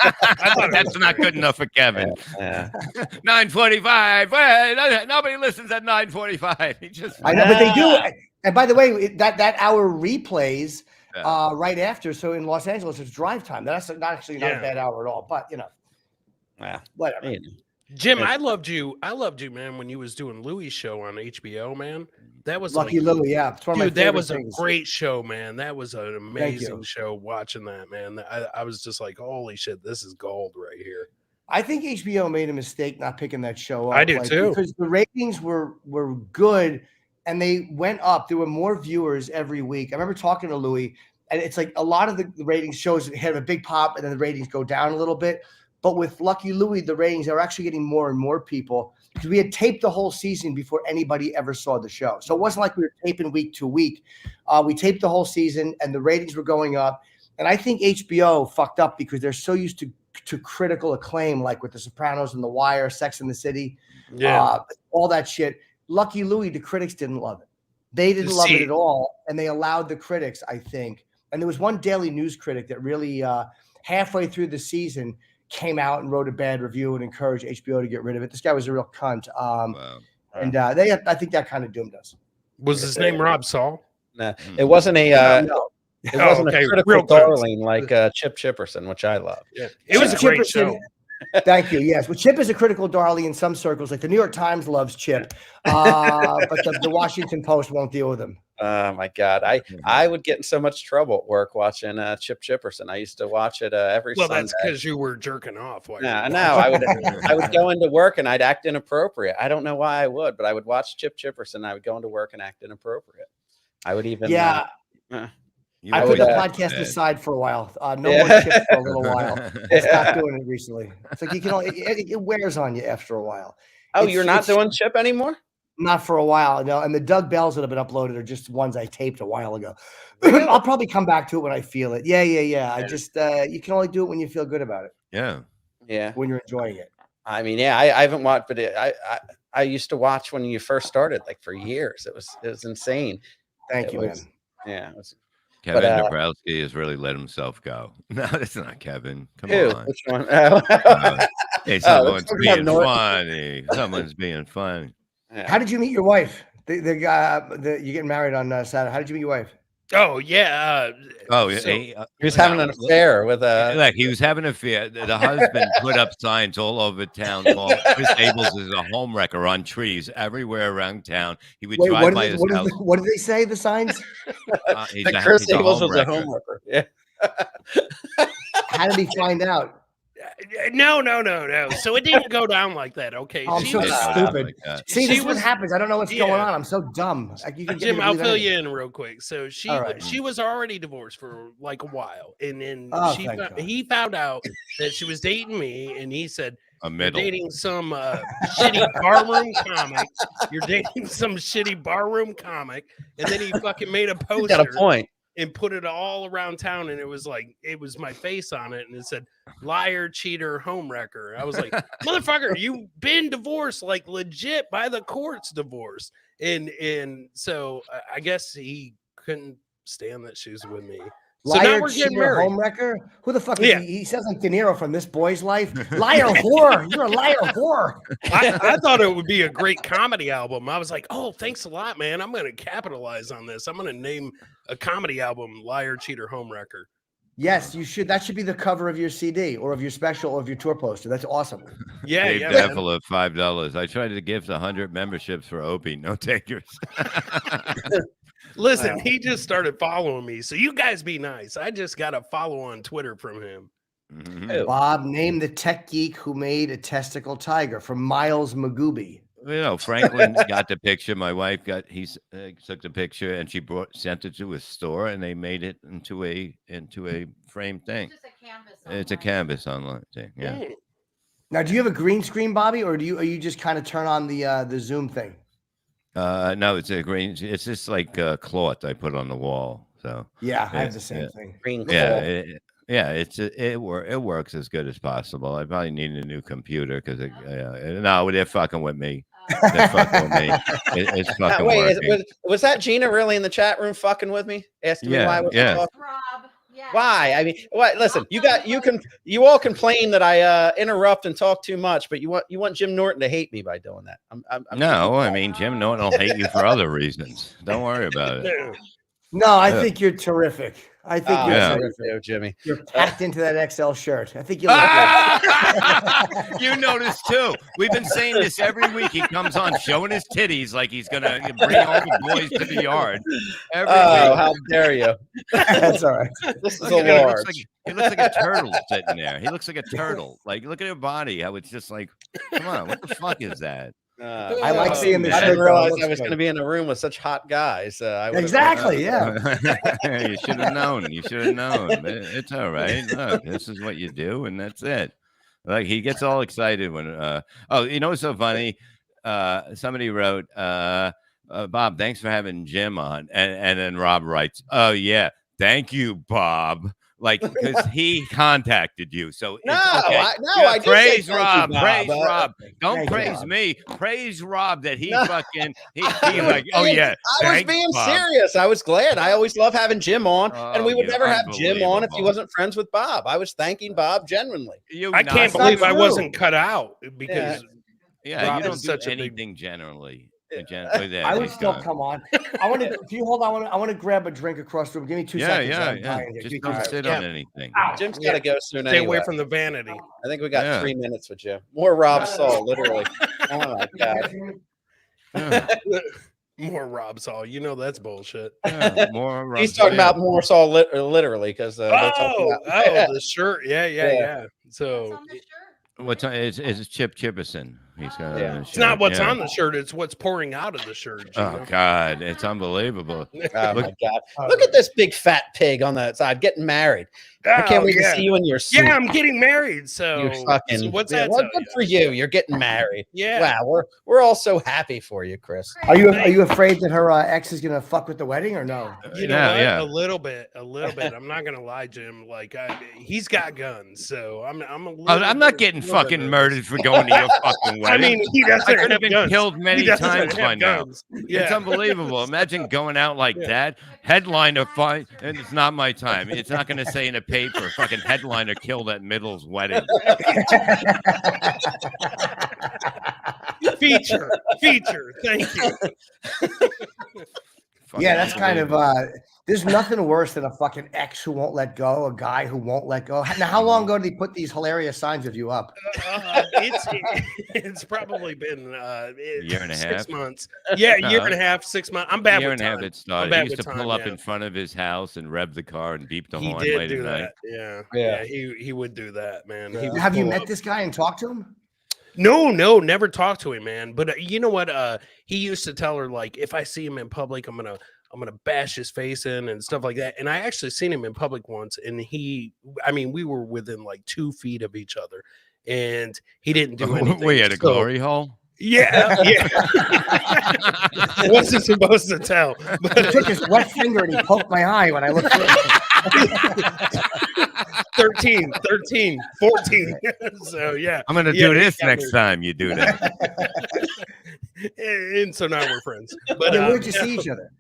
Speaker 1: thought that's not good enough for Kevin. 9:45. Well, nobody listens at 9:45. He just.
Speaker 2: I know, but they do. And by the way, that hour replays right after. So in Los Angeles, it's drive time. That's not a bad hour at all. But whatever.
Speaker 4: Jim, I loved you. I loved you, man, when you was doing Louis' show on HBO, man. That was
Speaker 2: Lucky Louie, yeah. It's one of my
Speaker 4: that was
Speaker 2: things.
Speaker 4: A great show, man. That was an amazing show watching that, man. I was just like, holy shit, this is gold right here.
Speaker 2: I think HBO made a mistake not picking that show up.
Speaker 4: I do too.
Speaker 2: Because the ratings were good and they went up. There were more viewers every week. I remember talking to Louis, and it's like a lot of the ratings shows have a big pop and then the ratings go down a little bit. But with Lucky Louie, the ratings are actually getting more and more people because we had taped the whole season before anybody ever saw the show. So it wasn't like we were taping week to week. We taped the whole season and the ratings were going up. And I think HBO fucked up because they're so used to critical acclaim, like with The Sopranos and The Wire, Sex and the City, all that shit. Lucky Louie, the critics didn't love it. They didn't love it at all. And they allowed the critics, I think. And there was one Daily News critic that really halfway through the season came out and wrote a bad review and encouraged HBO to get rid of it. This guy was a real cunt. And I think that kind of doomed us.
Speaker 4: Was his name Rob Saul?
Speaker 3: No, it wasn't a
Speaker 2: no.
Speaker 3: It wasn't a critical darling like Chip Chipperson, which I love.
Speaker 4: Yeah, it was a great show.
Speaker 2: Thank you. Yes, well, Chip is a critical darling in some circles. Like the New York Times loves Chip, but the Washington Post won't deal with him.
Speaker 3: Oh my God, I would get in so much trouble at work watching Chip Chipperson. I used to watch it every Sunday.
Speaker 4: Well, that's because you were jerking off.
Speaker 3: No, I would go into work and I'd act inappropriate. I don't know why I would, but I would watch Chip Chipperson. I would go into work and act inappropriate. I would even
Speaker 2: I put the podcast aside for a while. No more Chips for a little while. I stopped doing it recently. It's like it wears on you after a while.
Speaker 3: You're not doing Chip anymore?
Speaker 2: Not for a while, no. And the Doug Bells that have been uploaded are just ones I taped a while ago. I'll probably come back to it when I feel it. Yeah. I just you can only do it when you feel good about it.
Speaker 3: Yeah.
Speaker 2: When you're enjoying it.
Speaker 3: I mean, I haven't watched, but I used to watch when you first started, like for years. It was insane.
Speaker 2: Thank you, man.
Speaker 3: Yeah. It was,
Speaker 1: Kevin Dabrowski has really let himself go. No, it's not Kevin. Come on.
Speaker 3: Which one?
Speaker 1: Hey, someone's being funny. Someone's being funny.
Speaker 2: Yeah. How did you meet your wife? The guy you're getting married on Saturday. How did you meet your wife?
Speaker 4: Oh yeah.
Speaker 3: He was having an affair with
Speaker 1: like he was having an affair. The husband put up signs all over town called Chris Abels is a home wrecker on trees everywhere around town. He would drive by his house.
Speaker 2: What did they say? The signs?
Speaker 3: Chris Abels was a home wrecker. Yeah.
Speaker 2: How did he find out?
Speaker 4: No. So it didn't go down like that. Okay.
Speaker 2: I'm so stupid. See, this is what happens. I don't know what's going on. I'm so dumb.
Speaker 4: Jim, I'll fill you in real quick. So she was already divorced for like a while, and then he found out that she was dating me, and he said, "You're dating some shitty barroom comic. You're dating some shitty barroom comic," and then he fucking made a poster.
Speaker 3: Got a point.
Speaker 4: And put it all around town, and it was my face on it, and it said liar, cheater, homewrecker. I was like, motherfucker, you've been divorced, like legit by the courts divorce. And so I guess he couldn't stand that she was with me. So
Speaker 2: liar,
Speaker 4: now we're getting
Speaker 2: cheater,
Speaker 4: married.
Speaker 2: homewrecker? Who the fuck is he? He sounds like De Niro from This Boy's Life. Liar whore. You're a liar whore.
Speaker 4: I thought it would be a great comedy album. I was like, oh, thanks a lot, man. I'm going to capitalize on this. I'm going to name a comedy album Liar, Cheater, Homewrecker.
Speaker 2: Yes, you should. That should be the cover of your CD or of your special or of your tour poster. That's awesome.
Speaker 1: Dave Devil of $5. I tried to give 100 memberships for Opie. No takers.
Speaker 4: Listen, he just started following me. So you guys be nice. I just got a follow on Twitter from him.
Speaker 1: Mm-hmm.
Speaker 2: Bob, name the tech geek who made a testicle tiger from Miles Magooby.
Speaker 1: Franklin got the picture. My wife took the picture and she sent it to a store and they made it into a framed thing. It's a canvas online thing. Yeah.
Speaker 2: Now, do you have a green screen, Bobby, or are you just kind of turn on the Zoom thing?
Speaker 1: No, it's a green. It's just like cloth I put on the wall. So
Speaker 2: yeah, I have the same thing.
Speaker 3: Green cloth.
Speaker 1: It works as good as possible. I probably need a new computer because they're fucking with me. They're fucking with me. It's fucking working.
Speaker 3: Was that Gina really in the chat room fucking with me? Asking me why I wasn't talking?
Speaker 5: Rob.
Speaker 3: Why? I mean, what? Listen, you all complain that I interrupt and talk too much, but you want Jim Norton to hate me by doing that.
Speaker 1: No, I mean Jim Norton will hate you for other reasons. Don't worry about it.
Speaker 2: No, I think you're terrific. I think you're
Speaker 3: terrific, Jimmy.
Speaker 2: You're packed into that XL shirt. I think you look
Speaker 1: good. You notice too. We've been saying this every week. He comes on showing his titties like he's gonna bring all the boys to the yard. Every week.
Speaker 3: How dare you?
Speaker 2: That's all right.
Speaker 3: This is a large.
Speaker 1: He looks like a turtle sitting there. He looks like a turtle. Like, look at her body. How it's just like, come on, what the fuck is that?
Speaker 2: I like seeing this.
Speaker 3: I didn't realize I was going to be in a room with such hot guys.
Speaker 2: Exactly. Yeah.
Speaker 1: You should have known. You should have known. It's all right. Look, this is what you do, and that's it. Like he gets all excited when. Oh, you know what's so funny? Somebody wrote, "Bob, thanks for having Jim on," and then Rob writes, "Oh yeah, thank you, Bob." Like, because he contacted you, so
Speaker 3: I
Speaker 1: praise Rob, praise Rob. Don't praise me. Praise Rob that he fucking he like. Oh yeah,
Speaker 3: I was being serious. I was glad. I always love having Jim on, and we would never have Jim on if he wasn't friends with Bob. I was thanking Bob genuinely.
Speaker 4: I can't believe I wasn't cut out because
Speaker 1: you don't do anything generally.
Speaker 2: I would still come on. I want to. If you hold on, I want to grab a drink across the room. Give me 2 seconds.
Speaker 1: Just don't sit on anything.
Speaker 3: Jim's got to go soon.
Speaker 4: Stay away from the vanity.
Speaker 3: I think we got 3 minutes with Jim. More Rob Saul, literally. Oh my god.
Speaker 4: More Rob Saul. You know that's bullshit.
Speaker 1: More Rob
Speaker 3: He's talking about more Saul literally because
Speaker 4: the shirt. Yeah. So.
Speaker 1: What's on? It's Chip Chipperson. He's got.
Speaker 4: It's not what's on the shirt. It's what's pouring out of the shirt.
Speaker 1: Oh God, it's unbelievable.
Speaker 3: Oh my God! Look at this big fat pig on the side getting married. I can't wait to see you in your suit.
Speaker 4: Yeah, I'm getting married. So, what's that?
Speaker 3: Well, good for you. You're getting married.
Speaker 4: Yeah.
Speaker 3: Wow, we're all so happy for you, Chris.
Speaker 2: Are you afraid that her ex is gonna fuck with the wedding or no?
Speaker 4: You know, a little bit. I'm not gonna lie, Jim. Like he's got guns, so I'm
Speaker 1: not getting fucking murdered for going to your fucking wedding.
Speaker 4: I mean, he doesn't.
Speaker 1: I could have been killed many times by now.
Speaker 4: Yeah.
Speaker 1: It's unbelievable. Imagine going out like that. Headliner fight, and it's not my time. It's not going to say in a paper, fucking headliner killed at Middle's wedding.
Speaker 4: Feature. Thank you.
Speaker 2: Yeah, that's kind of there's nothing worse than a fucking ex who won't let go, a guy who won't let go. Now, how long ago did he put these hilarious signs of you up?
Speaker 4: It's probably been
Speaker 1: a year and a
Speaker 4: 6
Speaker 1: half.
Speaker 4: Year and a half, 6 months. I'm bad with time.
Speaker 1: Year and a half it started. He used to pull up in front of his house and rev the car and beep the horn late at night.
Speaker 4: Yeah. He would do that, man.
Speaker 2: Have you met this guy and talked to him?
Speaker 4: No, never talked to him, man. But you know what? He used to tell her, like, if I see him in public, I'm gonna bash his face in and stuff like that. And I actually seen him in public once, and we were within like 2 feet of each other, and he didn't do anything.
Speaker 1: We had a glory hole.
Speaker 4: Yeah. Wasn't supposed to tell.
Speaker 2: But he took his wet finger and he poked my eye when I looked through.
Speaker 4: 13, 14. So yeah,
Speaker 1: I'm gonna do this next time you do that.
Speaker 4: And so now we're friends. But
Speaker 2: where'd you see each other?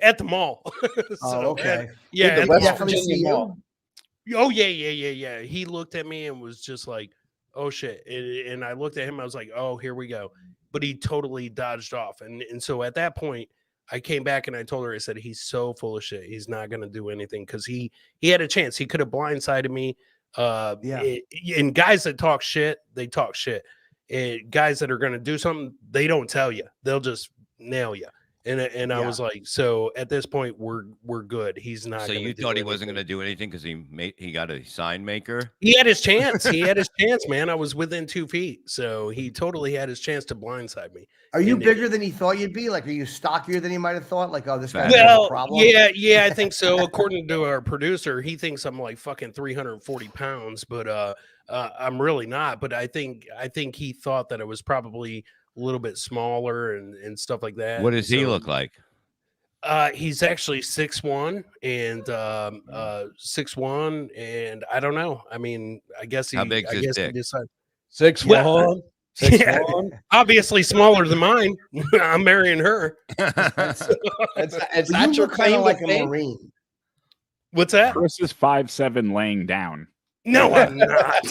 Speaker 4: At the mall.
Speaker 2: Okay.
Speaker 4: Yeah,
Speaker 2: Did the definitely see you?
Speaker 4: Oh yeah. He looked at me and was just like, "Oh shit!" And I looked at him. I was like, "Oh, here we go." But he totally dodged off. And so at that point, I came back and I told her, I said, he's so full of shit. He's not going to do anything because he had a chance. He could have blindsided me. And guys that talk shit, they talk shit. And guys that are going to do something, they don't tell you. They'll just nail you. And I was like, so at this point, we're good. He's not.
Speaker 1: So you thought he wasn't going to do anything because he got a sign maker?
Speaker 4: He had his chance. Man. I was within 2 feet, so he totally had his chance to blindside me.
Speaker 2: Are you bigger than he thought you'd be? Like, are you stockier than he might have thought? Like, oh, this guy's a problem.
Speaker 4: Yeah, I think so. According to our producer, he thinks I'm like fucking 340 pounds, but I'm really not. But I think he thought that I was probably a little bit smaller and stuff like that.
Speaker 1: What does he look like?
Speaker 4: He's actually 6'1" and 6'1", and I don't know. I mean, I guess he.
Speaker 1: How big's his dick?
Speaker 3: 6'1".
Speaker 4: 6'1". Obviously smaller than mine. I'm marrying her.
Speaker 2: It's not your kind of like a Marine.
Speaker 4: What's that?
Speaker 5: Chris is 5'7" laying down.
Speaker 4: No, I'm not.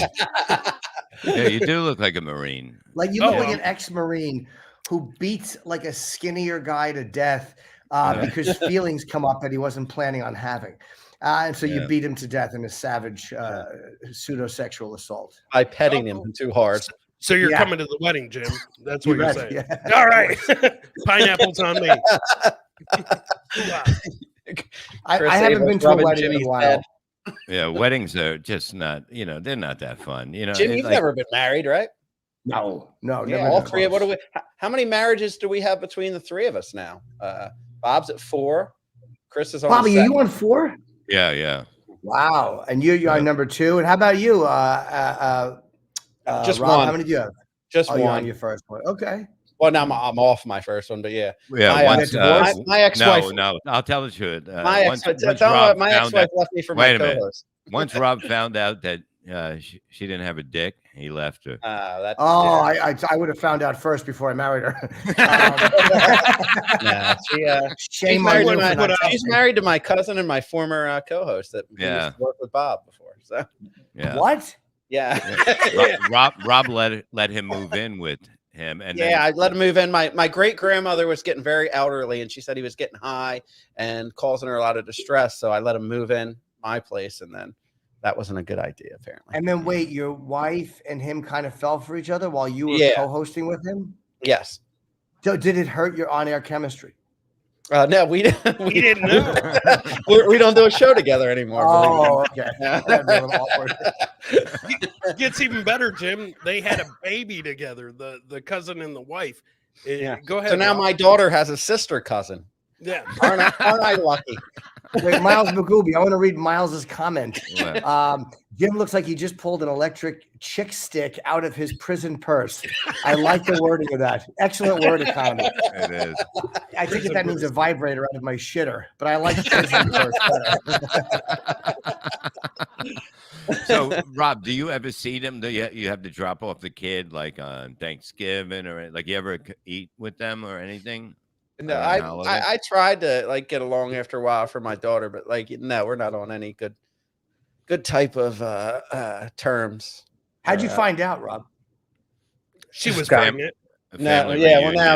Speaker 1: Yeah, you do look like a Marine.
Speaker 2: Like you look like an ex-Marine who beats like a skinnier guy to death because feelings come up that he wasn't planning on having. And so you beat him to death in a savage pseudo-sexual assault.
Speaker 3: By petting him too hard.
Speaker 4: So you're coming to the wedding, Jim. That's what you're saying. Yeah. All right. Pineapples on me.
Speaker 2: I haven't been to a wedding in a while.
Speaker 1: Yeah, weddings are just not, they're not that fun.
Speaker 3: Jim, you've never been married, right?
Speaker 2: No.
Speaker 3: Yeah, all three. What do we? How many marriages do we have between the three of us now? Bob's at 4. Chris is on.
Speaker 2: Bobby, are you on 4?
Speaker 1: Yeah.
Speaker 2: Wow, and you're on number 2. And how about you?
Speaker 3: Just
Speaker 2: Rob,
Speaker 3: one.
Speaker 2: How many do you have?
Speaker 3: Just
Speaker 2: one.
Speaker 3: You're
Speaker 2: on your first one. Okay.
Speaker 3: Well, now I'm off my first one, but yeah.
Speaker 1: My
Speaker 3: ex-wife.
Speaker 1: No, I'll tell the truth.
Speaker 3: My ex-wife left me for my co-host.
Speaker 1: Once Rob found out that she didn't have a dick, he left her.
Speaker 2: I would have found out first before I married her.
Speaker 3: She's married to my cousin and my former co-host that used to work with Bob before. So
Speaker 2: what?
Speaker 3: Yeah.
Speaker 1: Rob let him move in with him, and
Speaker 3: I let him move in. My great grandmother was getting very elderly, and she said he was getting high and causing her a lot of distress. So I let him move in my place, and then that wasn't a good idea, apparently.
Speaker 2: And then wait, your wife and him kind of fell for each other while you were co-hosting with him?
Speaker 3: Yes.
Speaker 2: So did it hurt your on-air chemistry?
Speaker 3: No, we didn't know. we don't do a show together anymore.
Speaker 2: Oh, okay. That'd be a little awkward.
Speaker 4: It gets even better, Jim. They had a baby together, the cousin and the wife. Go ahead.
Speaker 3: So now my daughter has a sister cousin.
Speaker 4: Yeah.
Speaker 3: Aren't I lucky?
Speaker 2: Wait, Miles McGooby, I want to read Miles's comment. Jim looks like he just pulled an electric chick stick out of his prison purse. I like the wording of that. Excellent word economy.
Speaker 1: It is.
Speaker 2: I think that means a vibrator out of my shitter, but I like prison purse better.
Speaker 1: So, Rob, do you ever see them? Do you have to drop off the kid like on Thanksgiving or like you ever eat with them or anything?
Speaker 3: No, I tried to like get along after a while for my daughter, but like no, we're not on any good type of terms.
Speaker 2: How'd you find out, Rob?
Speaker 4: She was pregnant.
Speaker 3: No,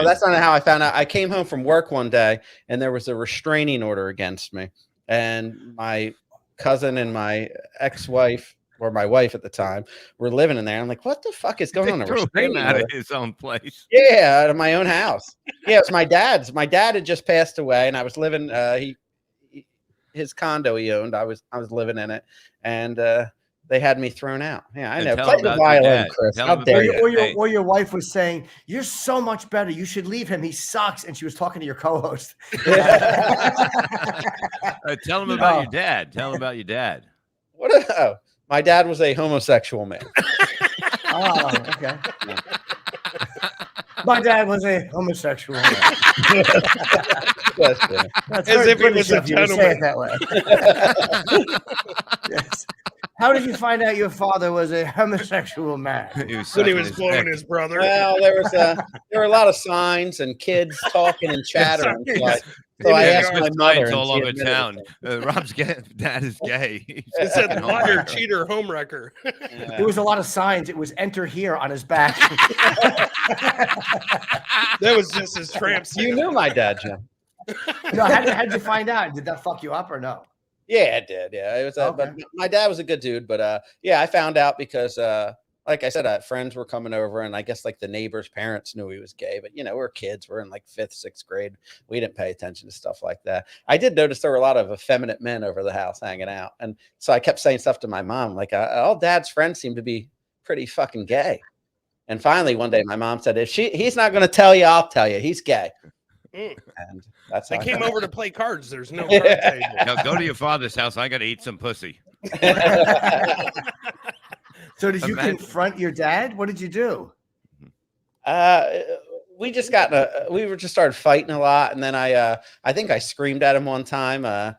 Speaker 3: that's not how I found out. I came home from work one day and there was a restraining order against me, and my cousin and my ex-wife, or my wife at the time, were living in there. I'm like, what the fuck is going on?
Speaker 1: Threw him out of his own place.
Speaker 3: Yeah, out of my own house. Yeah, it's my dad's. My dad had just passed away, and I was living. His condo he owned. I was living in it, and they had me thrown out. Yeah, I know. Play the violin, Chris. How dare you?
Speaker 2: Or your wife was saying, "You're so much better. You should leave him. He sucks." And she was talking to your co-host.
Speaker 1: Tell him about your dad. Tell him about your dad.
Speaker 3: What? My dad was a homosexual man.
Speaker 2: Oh, okay. My dad was a homosexual man. That's
Speaker 4: as if it was a
Speaker 2: gentleman. That way. Yes. How did you find out your father was a homosexual man?
Speaker 4: When he was blowing his brother.
Speaker 3: Well, there were a lot of signs and kids talking and chattering. So I asked my mother.
Speaker 1: All over town. Rob's dad is gay.
Speaker 4: It said liar, cheater, homewrecker.
Speaker 2: There was a lot of signs. It was "Enter here" on his back.
Speaker 4: That was just his tramp.
Speaker 3: You knew my dad, Jim.
Speaker 2: No, how'd you find out? Did that fuck you up or no?
Speaker 3: Yeah, it did. Yeah, it was. But my dad was a good dude. But I found out because like I said, friends were coming over, and I guess like the neighbor's parents knew he was gay. But we're kids. We're in like 5th, 6th grade. We didn't pay attention to stuff like that. I did notice there were a lot of effeminate men over the house hanging out, and so I kept saying stuff to my mom like, "All Dad's friends seem to be pretty fucking gay." And finally, one day, my mom said, "If he's not going to tell you, I'll tell you. He's gay." And that's
Speaker 4: they came over to play cards. There's no card table.
Speaker 1: Now go to your father's house. I got to eat some pussy.
Speaker 2: So did you confront your dad? What did you do?
Speaker 3: We just started fighting a lot, and then I think I screamed at him one time.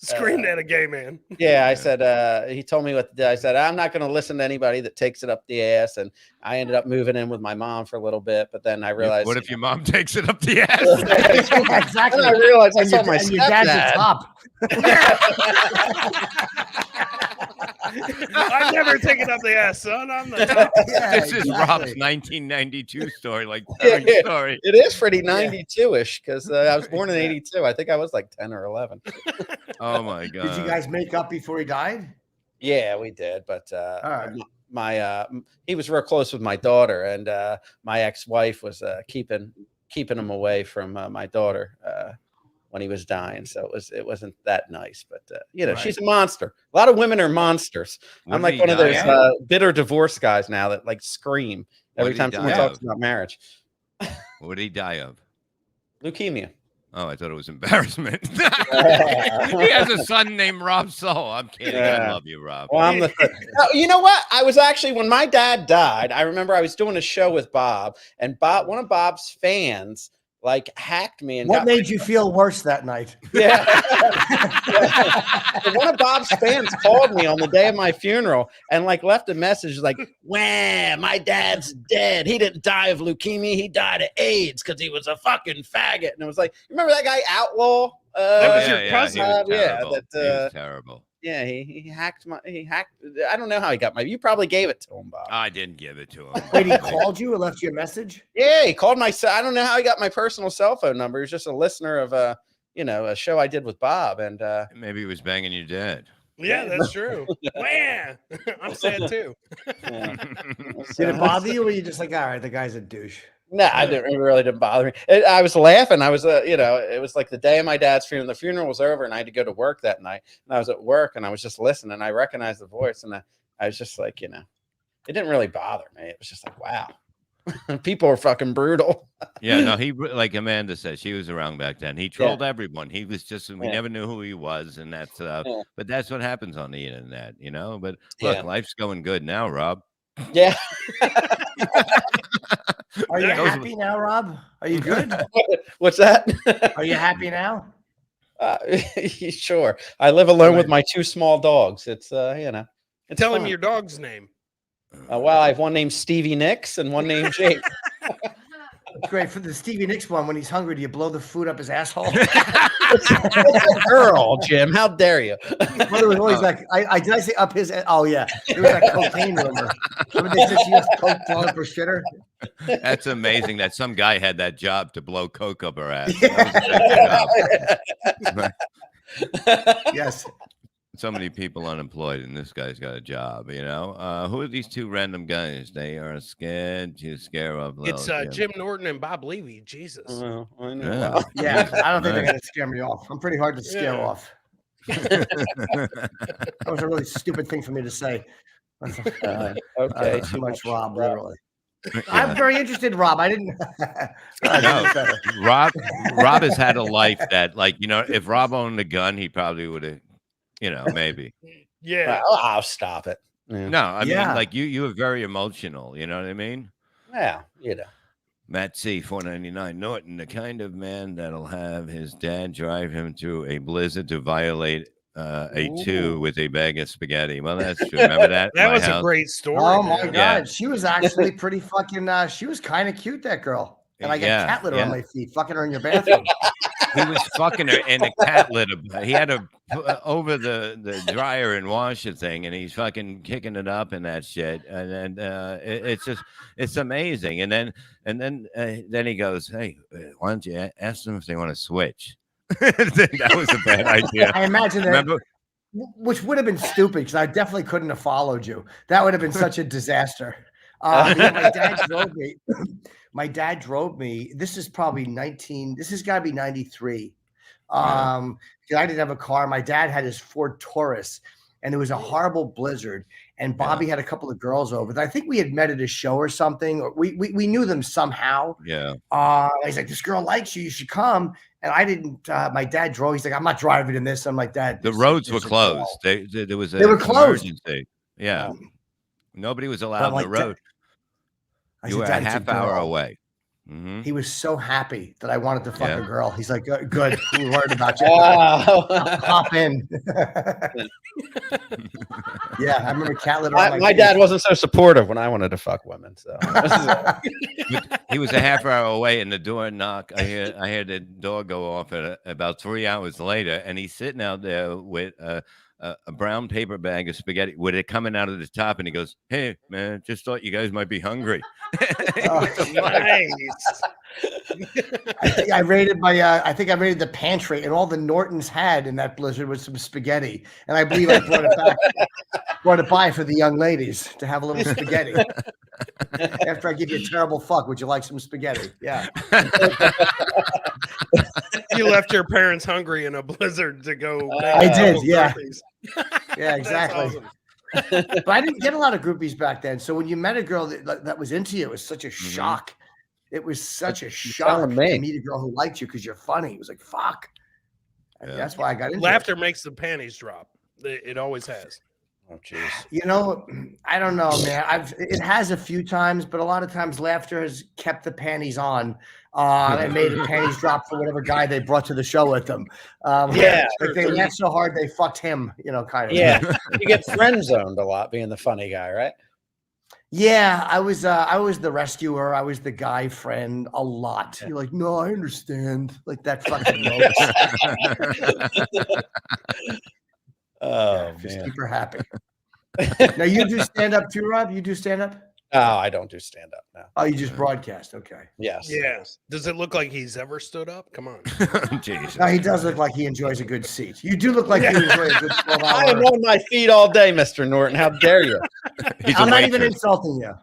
Speaker 4: Screamed at a gay man.
Speaker 3: Yeah, I said, he told me what to do. I said, I'm not going to listen to anybody that takes it up the ass. And I ended up moving in with my mom for a little bit. But then I realized.
Speaker 1: What if your mom takes it up the ass?
Speaker 2: Yeah, exactly.
Speaker 3: And I realized I saw my
Speaker 2: and your dad's a top.
Speaker 4: I've never taken up the ass, son. I'm the top.
Speaker 2: Yeah,
Speaker 1: This is Rob's 1992 story, like story.
Speaker 3: It is pretty 92-ish because I was born in 82. I think I was like 10 or 11.
Speaker 1: Oh my god!
Speaker 2: Did you guys make up before he died?
Speaker 3: Yeah, we did. But
Speaker 2: right.
Speaker 3: he was real close with my daughter, and my ex-wife was keeping him away from my daughter when he was dying. So it wasn't that nice. But right. She's a monster. A lot of women are monsters. I'm like one of those bitter divorce guys now that like scream every time someone talks about marriage.
Speaker 1: What did he die of?
Speaker 3: Leukemia.
Speaker 1: Oh, I thought it was embarrassment. He has a son named Rob Soul. I'm kidding. I love you, Rob.
Speaker 3: Well, you know what? I was actually, when my dad died, I remember I was doing a show with Bob, and one of Bob's fans like hacked me. And
Speaker 2: what made you feel worse that night?
Speaker 3: Yeah. One of Bob's fans called me on the day of my funeral and like left a message like, "Wah, my dad's dead. He didn't die of leukemia. He died of AIDS because he was a fucking faggot." And it was like, remember that guy Outlaw?
Speaker 4: That was your cousin.
Speaker 1: He was terrible.
Speaker 3: Yeah, he hacked. I don't know how he got you probably gave it to him, Bob.
Speaker 1: I didn't give it to him.
Speaker 2: Wait, he called you or left you a message?
Speaker 3: Yeah, he called I don't know how he got my personal cell phone number. He was just a listener of a show I did with Bob, and
Speaker 1: maybe he was banging your dad.
Speaker 4: Yeah, that's true. Man, I'm sad too.
Speaker 3: Yeah.
Speaker 2: Did it bother you, or were you just like, all right, the guy's a douche?
Speaker 3: No, it really didn't bother me. I was laughing. I was, it was like the day of my dad's funeral. The funeral was over, and I had to go to work that night. And I was at work, and I was just listening. I recognized the voice, and I was just like, it didn't really bother me. It was just like, wow, people are fucking brutal.
Speaker 1: Yeah, no, he, like Amanda said, she was around back then. He trolled everyone. He was just, we never knew who he was, and that's, but that's what happens on the internet, But look, life's going good now, Rob.
Speaker 3: Yeah.
Speaker 2: Are you happy now, Rob? Are you good?
Speaker 3: What's that?
Speaker 2: Are you happy now?
Speaker 3: Sure. I live alone with my 2 small dogs. It's It's
Speaker 4: Tell him your dog's name.
Speaker 3: Well, I have one named Stevie Nicks and one named Jake.
Speaker 2: It's great. For the Stevie Nicks one, when he's hungry, do you blow the food up his asshole?
Speaker 3: It's a girl, Jim. How dare you?
Speaker 2: Well, it was always like, did I say up his? Oh yeah, it was like cocaine rumor. Remember they said she was coke blowing up her shitter.
Speaker 1: That's amazing that some guy had that job to blow coke up her ass.
Speaker 2: Yes.
Speaker 1: So many people unemployed, and this guy's got a job. Who are these 2 random guys? They are scared to scare off.
Speaker 4: It's Jim Norton and Bob Levy. Jesus.
Speaker 3: I know.
Speaker 2: Yeah, I don't think they're gonna scare me off. I'm pretty hard to scare off. That was a really stupid thing for me to say.
Speaker 3: Okay,
Speaker 2: too much, Rob. Literally. I'm very interested, Rob. I didn't.
Speaker 1: No, Rob has had a life that, like, if Rob owned a gun, he probably would have. Maybe.
Speaker 4: Yeah.
Speaker 3: I'll stop it. Yeah.
Speaker 1: No, I mean, like you are very emotional. You know what I mean?
Speaker 3: Yeah,
Speaker 1: Matt C. 499 Norton, the kind of man that'll have his dad drive him through a blizzard to violate a 2 with a bag of spaghetti. Well, that's true. Remember that?
Speaker 4: That was a great story.
Speaker 2: Oh my god, she was actually pretty fucking. She was kind of cute, that girl. And I got cat litter on my feet, fucking her in your bathroom.
Speaker 1: He was fucking her, and the cat litter. He had her over the dryer and wash the thing, and he's fucking kicking it up and that shit. And then it's amazing. And then he goes, "Hey, why don't you ask them if they want to switch?" That was a bad idea.
Speaker 2: I imagine that.
Speaker 1: Remember?
Speaker 2: Which would have been stupid because I definitely couldn't have followed you. That would have been such a disaster. My dad drove me. My dad drove me. This is probably This has got to be 93. I didn't have a car. My dad had his Ford Taurus, and there was a horrible blizzard. And Bobby had a couple of girls over. I think we had met at a show or something. Or we knew them somehow.
Speaker 1: Yeah.
Speaker 2: He's like, "This girl likes you. You should come." And I didn't. My dad drove. He's like, "I'm not driving in this." I'm like, "Dad."
Speaker 1: The roads were closed. There was
Speaker 2: they were closed.
Speaker 1: Emergency. Yeah. Nobody was allowed on the road. You were a half hour away.
Speaker 2: He was so happy that I wanted to fuck a girl. He's like, good. We worried about you. Hop in. Yeah, I remember cat litter.
Speaker 3: My dad wasn't so supportive when I wanted to fuck women. So
Speaker 1: he was a half hour away, and the door knock. I heard the door go off at about 3 hours later, and he's sitting out there with a brown paper bag of spaghetti with it coming out of the top, and he goes, "Hey, man, just thought you guys might be hungry."
Speaker 4: Nice.
Speaker 2: I raided the pantry, and all the Nortons had in that blizzard was some spaghetti, and I believe I brought it by for the young ladies to have a little spaghetti. After I give you a terrible fuck, would you like some spaghetti? Yeah.
Speaker 4: You left your parents hungry in a blizzard to go.
Speaker 2: I did, yeah. Yeah, exactly.
Speaker 4: Awesome.
Speaker 2: But I didn't get a lot of groupies back then. So when you met a girl that was into you, it was such a shock. It was such a shock to meet a girl who liked you because you're funny. It was like, fuck. Yeah. That's why I got into
Speaker 4: Laughter makes the panties drop. It always has.
Speaker 3: Oh, jeez.
Speaker 2: You know, I don't know, man. It has a few times, but a lot of times laughter has kept the panties on. And made the panties drop for whatever guy they brought to the show with them. Like they laughed so hard they fucked him, kind of.
Speaker 3: Yeah, you get friend zoned a lot being the funny guy, right?
Speaker 2: Yeah, I was the rescuer. I was the guy friend a lot. You're like, no, I understand. Like that fucking
Speaker 3: man.
Speaker 2: Just keep her happy. Now you do stand up too, Rob? You do stand up?
Speaker 3: Oh, I don't do stand up now.
Speaker 2: Oh, you just broadcast. Okay.
Speaker 3: Yes.
Speaker 4: Yes. Does it look like he's ever stood up? Come on.
Speaker 1: Jesus.
Speaker 2: No, he does look like he enjoys a good seat. You do look like you enjoy a good 12-hour.
Speaker 3: I am on my feet all day, Mr. Norton. How dare you?
Speaker 2: I'm not even insulting you.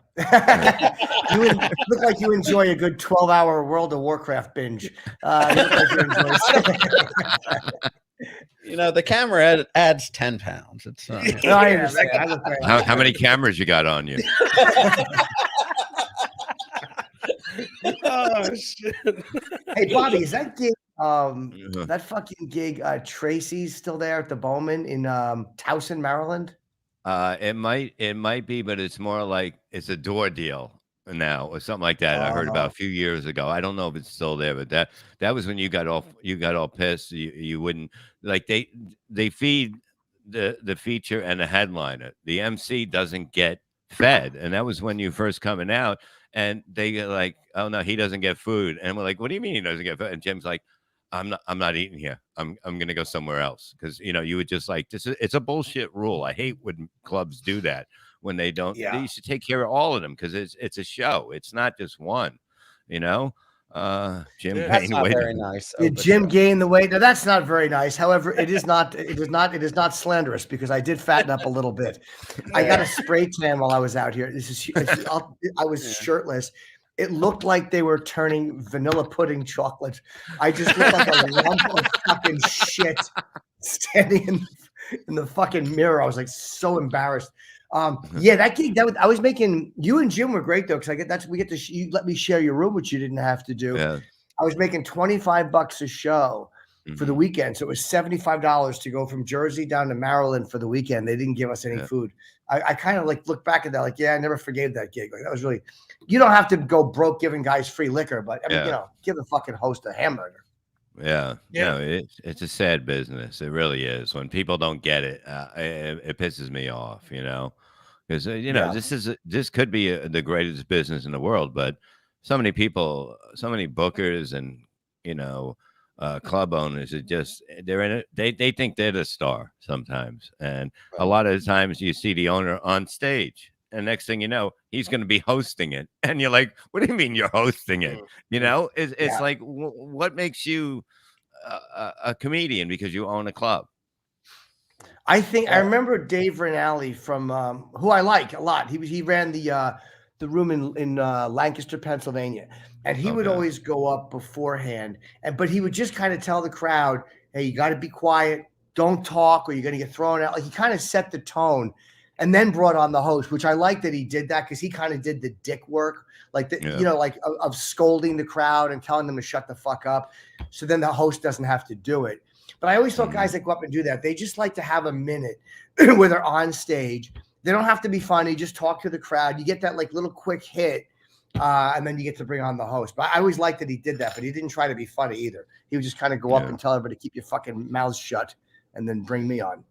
Speaker 2: You look like you enjoy a good 12-hour World of Warcraft binge. You look like you enjoy
Speaker 3: the camera adds 10 pounds. It's
Speaker 2: no, I understand. I look
Speaker 1: how many cameras you got on you?
Speaker 4: Oh shit!
Speaker 2: Hey Bobby, is that gig? That fucking gig? Tracy's still there at the Bowman in Towson, Maryland.
Speaker 1: It might be, but it's more like it's a door deal now or something like that. I heard about a few years ago. I don't know if it's still there, but that was when you got all pissed. You wouldn't like they feed the feature and the headliner. The MC doesn't get fed, and that was when you first coming out. And they get like, oh no, he doesn't get food, and we're like, what do you mean he doesn't get food? And Jim's like, I'm not eating here. I'm gonna go somewhere else because you would just like this. It's a bullshit rule. I hate when clubs do that when they don't.
Speaker 2: Yeah.
Speaker 1: They should take care of all of them because it's a show. It's not just one. Jim
Speaker 3: that's not very nice.
Speaker 2: Did Jim gain the weight? Now that's not very nice. However, it is not slanderous because I did fatten up a little bit. I got a spray tan while I was out here. I was shirtless. It looked like they were turning vanilla pudding chocolate. I just looked like a lump of fucking shit standing in the fucking mirror. I was like so embarrassed. Yeah, that gig I was making. You and Jim were great though, because you let me share your room, which you didn't have to do.
Speaker 1: Yeah.
Speaker 2: I was making $25 a show for the weekend, so it was $75 to go from Jersey down to Maryland for the weekend. They didn't give us any food. I kind of like look back at that, like, yeah, I never forgave that gig. Like that was really. You don't have to go broke giving guys free liquor, but I mean, give the fucking host a hamburger.
Speaker 1: Yeah. No, it's a sad business. It really is. When people don't get it, it pisses me off. Because this could be the greatest business in the world, but so many people, so many bookers, and club owners are just they're in it. They think they're the star sometimes, and a lot of the times you see the owner on stage, and next thing you know, he's going to be hosting it, and you're like, "What do you mean you're hosting it?" It's like, what makes you a comedian because you own a club?
Speaker 2: I think I remember Dave Rinaldi from who I like a lot. He ran the room in Lancaster, Pennsylvania, and he would always go up beforehand. But he would just kind of tell the crowd, "Hey, you got to be quiet, don't talk, or you're going to get thrown out." Like he kind of set the tone, and then brought on the host, which I like that he did that because he kind of did the dick work, like of scolding the crowd and telling them to shut the fuck up, so then the host doesn't have to do it. But I always thought guys that go up and do that, they just like to have a minute where they're on stage. They don't have to be funny. Just talk to the crowd. You get that like little quick hit, and then you get to bring on the host. But I always liked that he did that, but he didn't try to be funny either. He would just kind of go up and tell everybody to keep your fucking mouths shut, and then bring me on.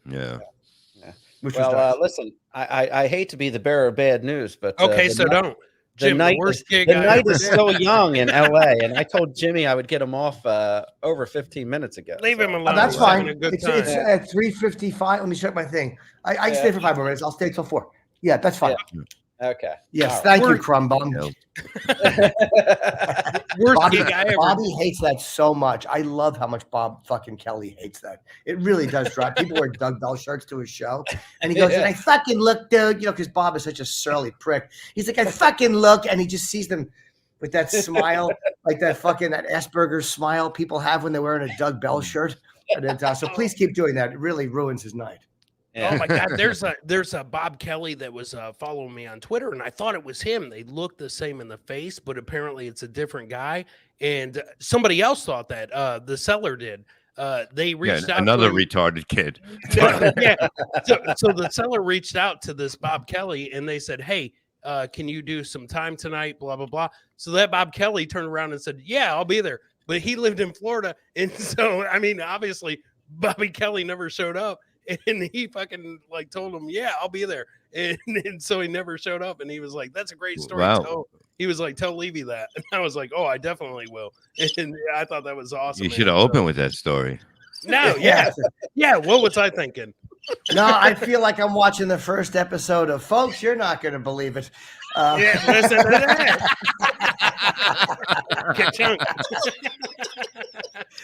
Speaker 3: Yeah. Well, listen, I hate to be the bearer of bad news, but
Speaker 4: okay, so don't. Jim,
Speaker 3: the night is still young in LA, and I told Jimmy I would get him off over 15 minutes ago.
Speaker 4: Leave him alone.
Speaker 2: That's fine. It's at 3:55. Let me check my thing. I can stay for 5 more minutes. I'll stay till 4. Yeah, that's fine.
Speaker 3: Yeah. Okay.
Speaker 2: Yes, thank you, Crumb Bum. Bobby hates that so much. I love how much Bob fucking Kelly hates that. It really does drive. People wear Doug Bell shirts to his show, and he goes, "And I fucking look, dude," because Bob is such a surly prick. He's like, "I fucking look," and he just sees them with that smile, like that Asperger's smile people have when they're wearing a Doug Bell shirt. And so please keep doing that. It really ruins his night.
Speaker 4: Yeah. Oh my God! There's a Bob Kelly that was following me on Twitter, and I thought it was him. They look the same in the face, but apparently it's a different guy. And somebody else thought that the seller did. They reached out.
Speaker 1: Another retarded kid.
Speaker 4: Yeah. So the seller reached out to this Bob Kelly, and they said, "Hey, can you do some time tonight?" Blah blah blah. So that Bob Kelly turned around and said, "Yeah, I'll be there." But he lived in Florida, and so I mean, obviously, Bobby Kelly never showed up. And he fucking told him, "Yeah, I'll be there." And so he never showed up. And he was like, "That's a great story."
Speaker 1: Wow.
Speaker 4: He was like, "Tell Levy that." And I was like, "Oh, I definitely will." And I thought that was awesome.
Speaker 1: You should have opened with that story.
Speaker 4: No, yeah. What was I thinking?
Speaker 2: No, I feel like I'm watching the first episode of Folks. You're not going to believe it.
Speaker 4: Yeah, listen to that. Ka-chunk.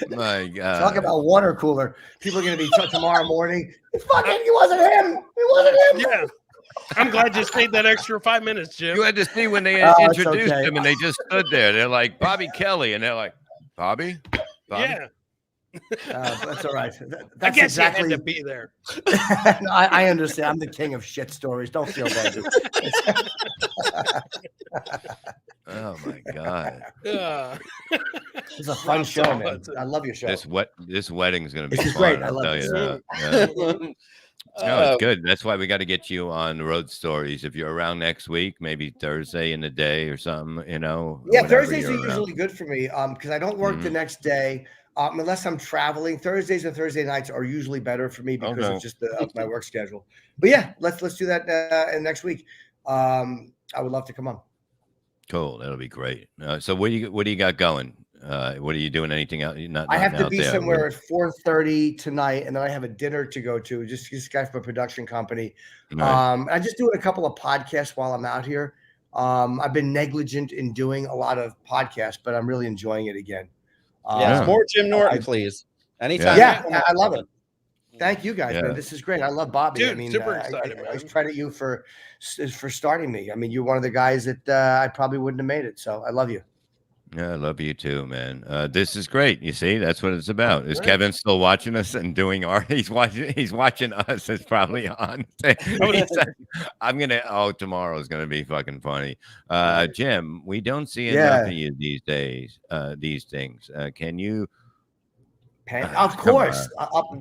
Speaker 1: My God.
Speaker 2: Talk about water cooler. People are going to be tomorrow morning. It wasn't him. It wasn't him.
Speaker 4: Yeah. I'm glad you stayed that extra 5 minutes, Jim.
Speaker 1: You had to see when they introduced him and they just stood there. They're like, "Bobby Kelly." And they're like, Bobby?
Speaker 4: Yeah.
Speaker 2: That's all right.
Speaker 4: I guess exactly. You had to be there.
Speaker 2: No, I understand. I'm the king of shit stories. Don't feel bad.
Speaker 1: Oh my God.
Speaker 2: It's a fun show, man. I love your show.
Speaker 1: This wedding's gonna be
Speaker 2: fun.
Speaker 1: Great.
Speaker 2: I love
Speaker 1: tell
Speaker 2: it.
Speaker 1: You that. Yeah. No, it's good. That's why we got to get you on Road Stories. If you're around next week, maybe Thursday in the day or something,
Speaker 2: Yeah, Thursdays are usually good for me because I don't work the next day. Unless I'm traveling, Thursdays and Thursday nights are usually better for me because of just my work schedule. But yeah, let's do that next week. I would love to come on.
Speaker 1: Cool, that'll be great. So what do you got going? What are you doing? Anything out?
Speaker 2: I have to be somewhere at 4:30 tonight, and then I have a dinner to go to. Just this guy from a production company. Right. I'm just doing a couple of podcasts while I'm out here. I've been negligent in doing a lot of podcasts, but I'm really enjoying it again.
Speaker 3: More Jim Norton, please. Anytime.
Speaker 2: Yeah, I love it. Thank you guys, man. This is great. I love Bobby.
Speaker 4: Dude,
Speaker 2: I mean,
Speaker 4: super excited,
Speaker 2: I credit you for starting me. I mean, you're one of the guys that I probably wouldn't have made it. So I love you.
Speaker 1: Yeah, I love you too, man. This is great. You see, that's what it's about. Is Kevin still watching us and doing art? He's watching us. It's probably on. Tomorrow's gonna be fucking funny. Jim, we don't see enough of you these days. These things. Can you?
Speaker 2: Of course, I'll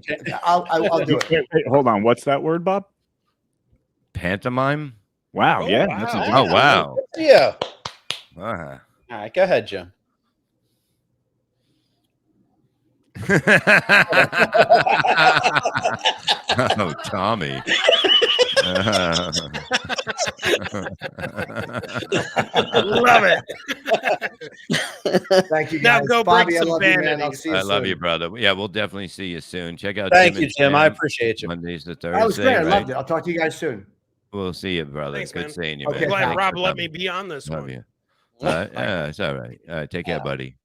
Speaker 2: do it.
Speaker 5: Wait, hold on. What's that word, Bob?
Speaker 1: Pantomime.
Speaker 5: Wow. Yeah.
Speaker 1: Wow. Wow.
Speaker 3: Yeah.
Speaker 1: Uh-huh.
Speaker 3: All right, go ahead, Jim.
Speaker 1: Oh, Tommy.
Speaker 4: Love it.
Speaker 2: Thank you, guys.
Speaker 4: Now go
Speaker 2: Bobby,
Speaker 4: break some
Speaker 2: vanities.
Speaker 1: I love you, brother. Yeah, we'll definitely see you soon. Check out.
Speaker 3: Thank you, Jim. I appreciate you.
Speaker 1: Mondays to Thursday.
Speaker 2: That was great. I loved it. I'll talk to you guys soon.
Speaker 1: We'll see you, brother.
Speaker 4: Thanks,
Speaker 1: Good
Speaker 4: man.
Speaker 1: seeing you,
Speaker 2: Okay,
Speaker 1: man.
Speaker 4: Glad Rob let me be on this
Speaker 1: Love
Speaker 4: one.
Speaker 1: you. Yeah, it's all right. Take care, buddy.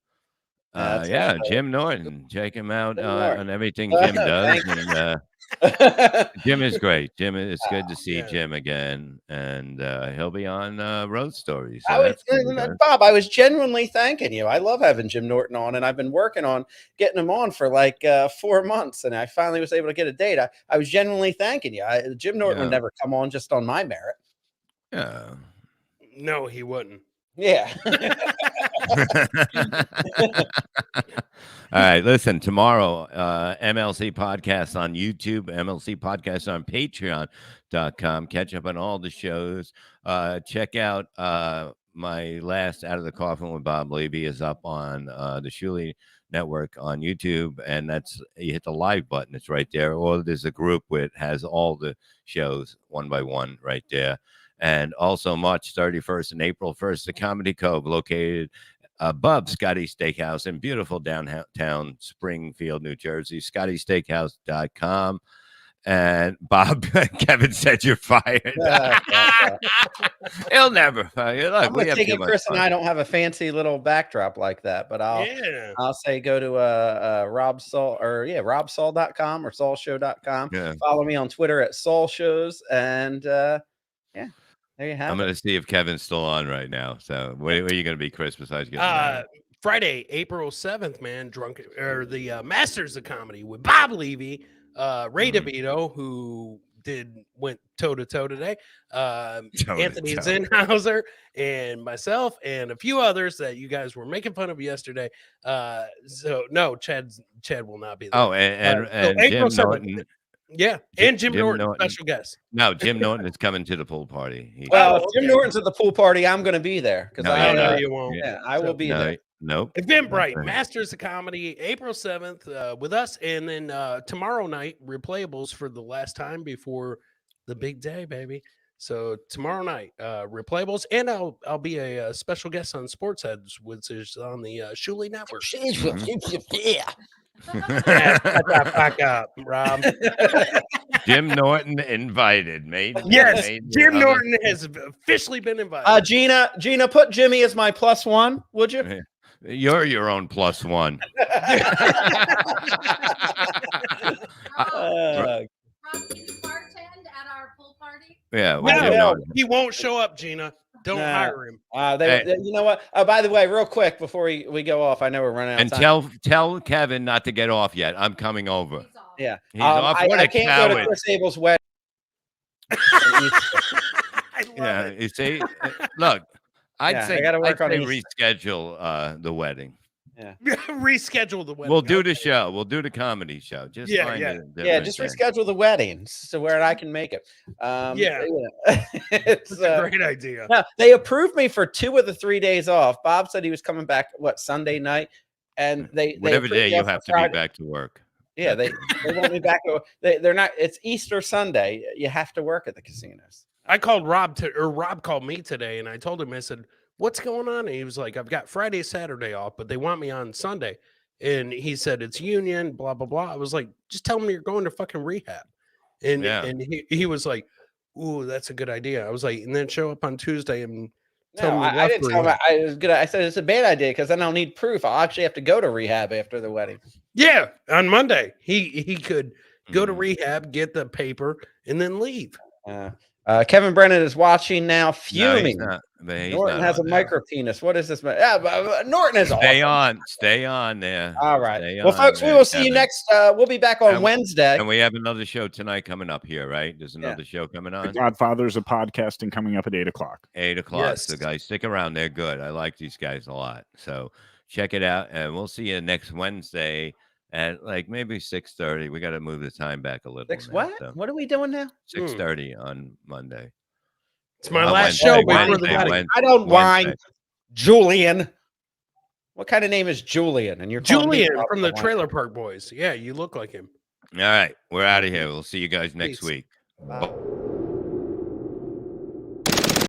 Speaker 1: Jim Norton. Check him out on everything Jim does. And, Jim is great. It's good to see Jim again, and he'll be on Road Stories. So
Speaker 3: Bob, I was genuinely thanking you. I love having Jim Norton on, and I've been working on getting him on for like 4 months, and I finally was able to get a date. I was genuinely thanking you. Jim Norton would never come on just on my merit.
Speaker 1: Yeah.
Speaker 4: No, he wouldn't.
Speaker 3: Yeah.
Speaker 1: All right, listen, tomorrow, MLC Podcast on YouTube, MLC Podcast on Patreon.com. Catch up on all the shows. Check out my last Out of the Coffin with Bob Levy is up on the Shuley Network on YouTube, and that's you hit the live button. It's right there. Or there's a group with has all the shows one by one right there. And also March 31st and April 1st, the Comedy Cove, located above Scotty Steakhouse in beautiful downtown Springfield, New Jersey. ScottySteakhouse.com. And Bob, Kevin said you're fired. He'll never fire you. Look,
Speaker 3: I'm gonna take it, Chris and I don't have a fancy little backdrop like that, but I'll say go to robsaul.com or saulshow.com.
Speaker 1: Yeah.
Speaker 3: Follow me on Twitter at saulshows, and there you have
Speaker 1: I'm going to see if Kevin's still on right now. So where are you going to be, Chris, besides getting
Speaker 4: Friday, April 7th, man, the Masters of Comedy with Bob Levy, Ray DeVito, who went toe-to-toe today, Anthony Zinhauser, and myself, and a few others that you guys were making fun of yesterday. So no, Chad will not be there.
Speaker 1: Oh, and
Speaker 4: April
Speaker 1: Jim
Speaker 4: 7th.
Speaker 1: Norton.
Speaker 4: Yeah, and Jim Norton, special guest.
Speaker 1: No, Jim Norton is coming to the pool party.
Speaker 3: If Jim Norton's at the pool party, I'm going to be there because
Speaker 4: I know you won't.
Speaker 3: Yeah, I will be there.
Speaker 1: Nope.
Speaker 4: Eventbrite, Masters of Comedy, April 7th with us, and then tomorrow night, Replayables for the last time before the big day, baby. So tomorrow night, Replayables, and I'll be a special guest on Sports Heads, which is on the Shuley Network. Back up, Rob.
Speaker 1: Jim Norton invited, mate.
Speaker 4: Yes, Jim Norton has officially been invited.
Speaker 3: Gina, put Jimmy as my +1, would you?
Speaker 1: You're your own +1.
Speaker 6: Rob, can you bartend at our pool party?
Speaker 1: Yeah,
Speaker 4: no, he won't show up, Gina. Don't hire him.
Speaker 3: You know what? By the way, real quick before we go off, I know we're running out of time.
Speaker 1: And tell Kevin not to get off yet. I'm coming over.
Speaker 3: Yeah,
Speaker 1: he's off.
Speaker 3: I can't go to Chris Abel's wedding.
Speaker 1: Yeah, you see, look, I'd say reschedule the wedding.
Speaker 3: Yeah,
Speaker 4: reschedule the wedding.
Speaker 1: We'll do the show. We'll do the comedy show. Just
Speaker 3: just reschedule the wedding so where I can make it.
Speaker 4: It's a great idea.
Speaker 3: Now, they approved me for 2 of the 3 days off. Bob said he was coming back Sunday night, and
Speaker 1: whatever day you have to be back to work.
Speaker 3: Yeah, they want me back. They're not. It's Easter Sunday. You have to work at the casinos.
Speaker 4: I called Rob Rob called me today, and I told him, I said, "What's going on?" And he was like, "I've got Friday, Saturday off, but they want me on Sunday." And he said, "It's union, blah blah blah." I was like, "Just tell them you're going to fucking rehab." And he was like, "Ooh, that's a good idea." I was like, and then show up on Tuesday and tell me.
Speaker 3: I didn't tell him I was good. I said it's a bad idea because then I'll need proof. I'll actually have to go to rehab after the wedding.
Speaker 4: Yeah, on Monday he could go to rehab, get the paper, and then leave.
Speaker 3: Kevin Brennan is watching now, fuming.
Speaker 1: No,
Speaker 3: Norton has a micro penis. What is this? Norton is awesome.
Speaker 1: Stay on there.
Speaker 3: All right. Well, folks, we will see you next. We'll be back on Wednesday.
Speaker 1: And we have another show tonight coming up here, right? There's another show coming on.
Speaker 5: The Godfathers of Podcasting coming up at 8 o'clock.
Speaker 1: 8 o'clock. Yes. So, guys, stick around. They're good. I like these guys a lot. So check it out, and we'll see you next Wednesday at maybe 6:30. We got to move the time back a little.
Speaker 3: What are we doing now?
Speaker 1: 6:30 on Monday.
Speaker 4: It's my last show before the wedding.
Speaker 3: I don't whine. Julian. What kind of name is Julian? And you're
Speaker 4: Julian from the Trailer Park Boys. Yeah, you look like him.
Speaker 1: All right, we're out of here. We'll see you guys next week. Bye.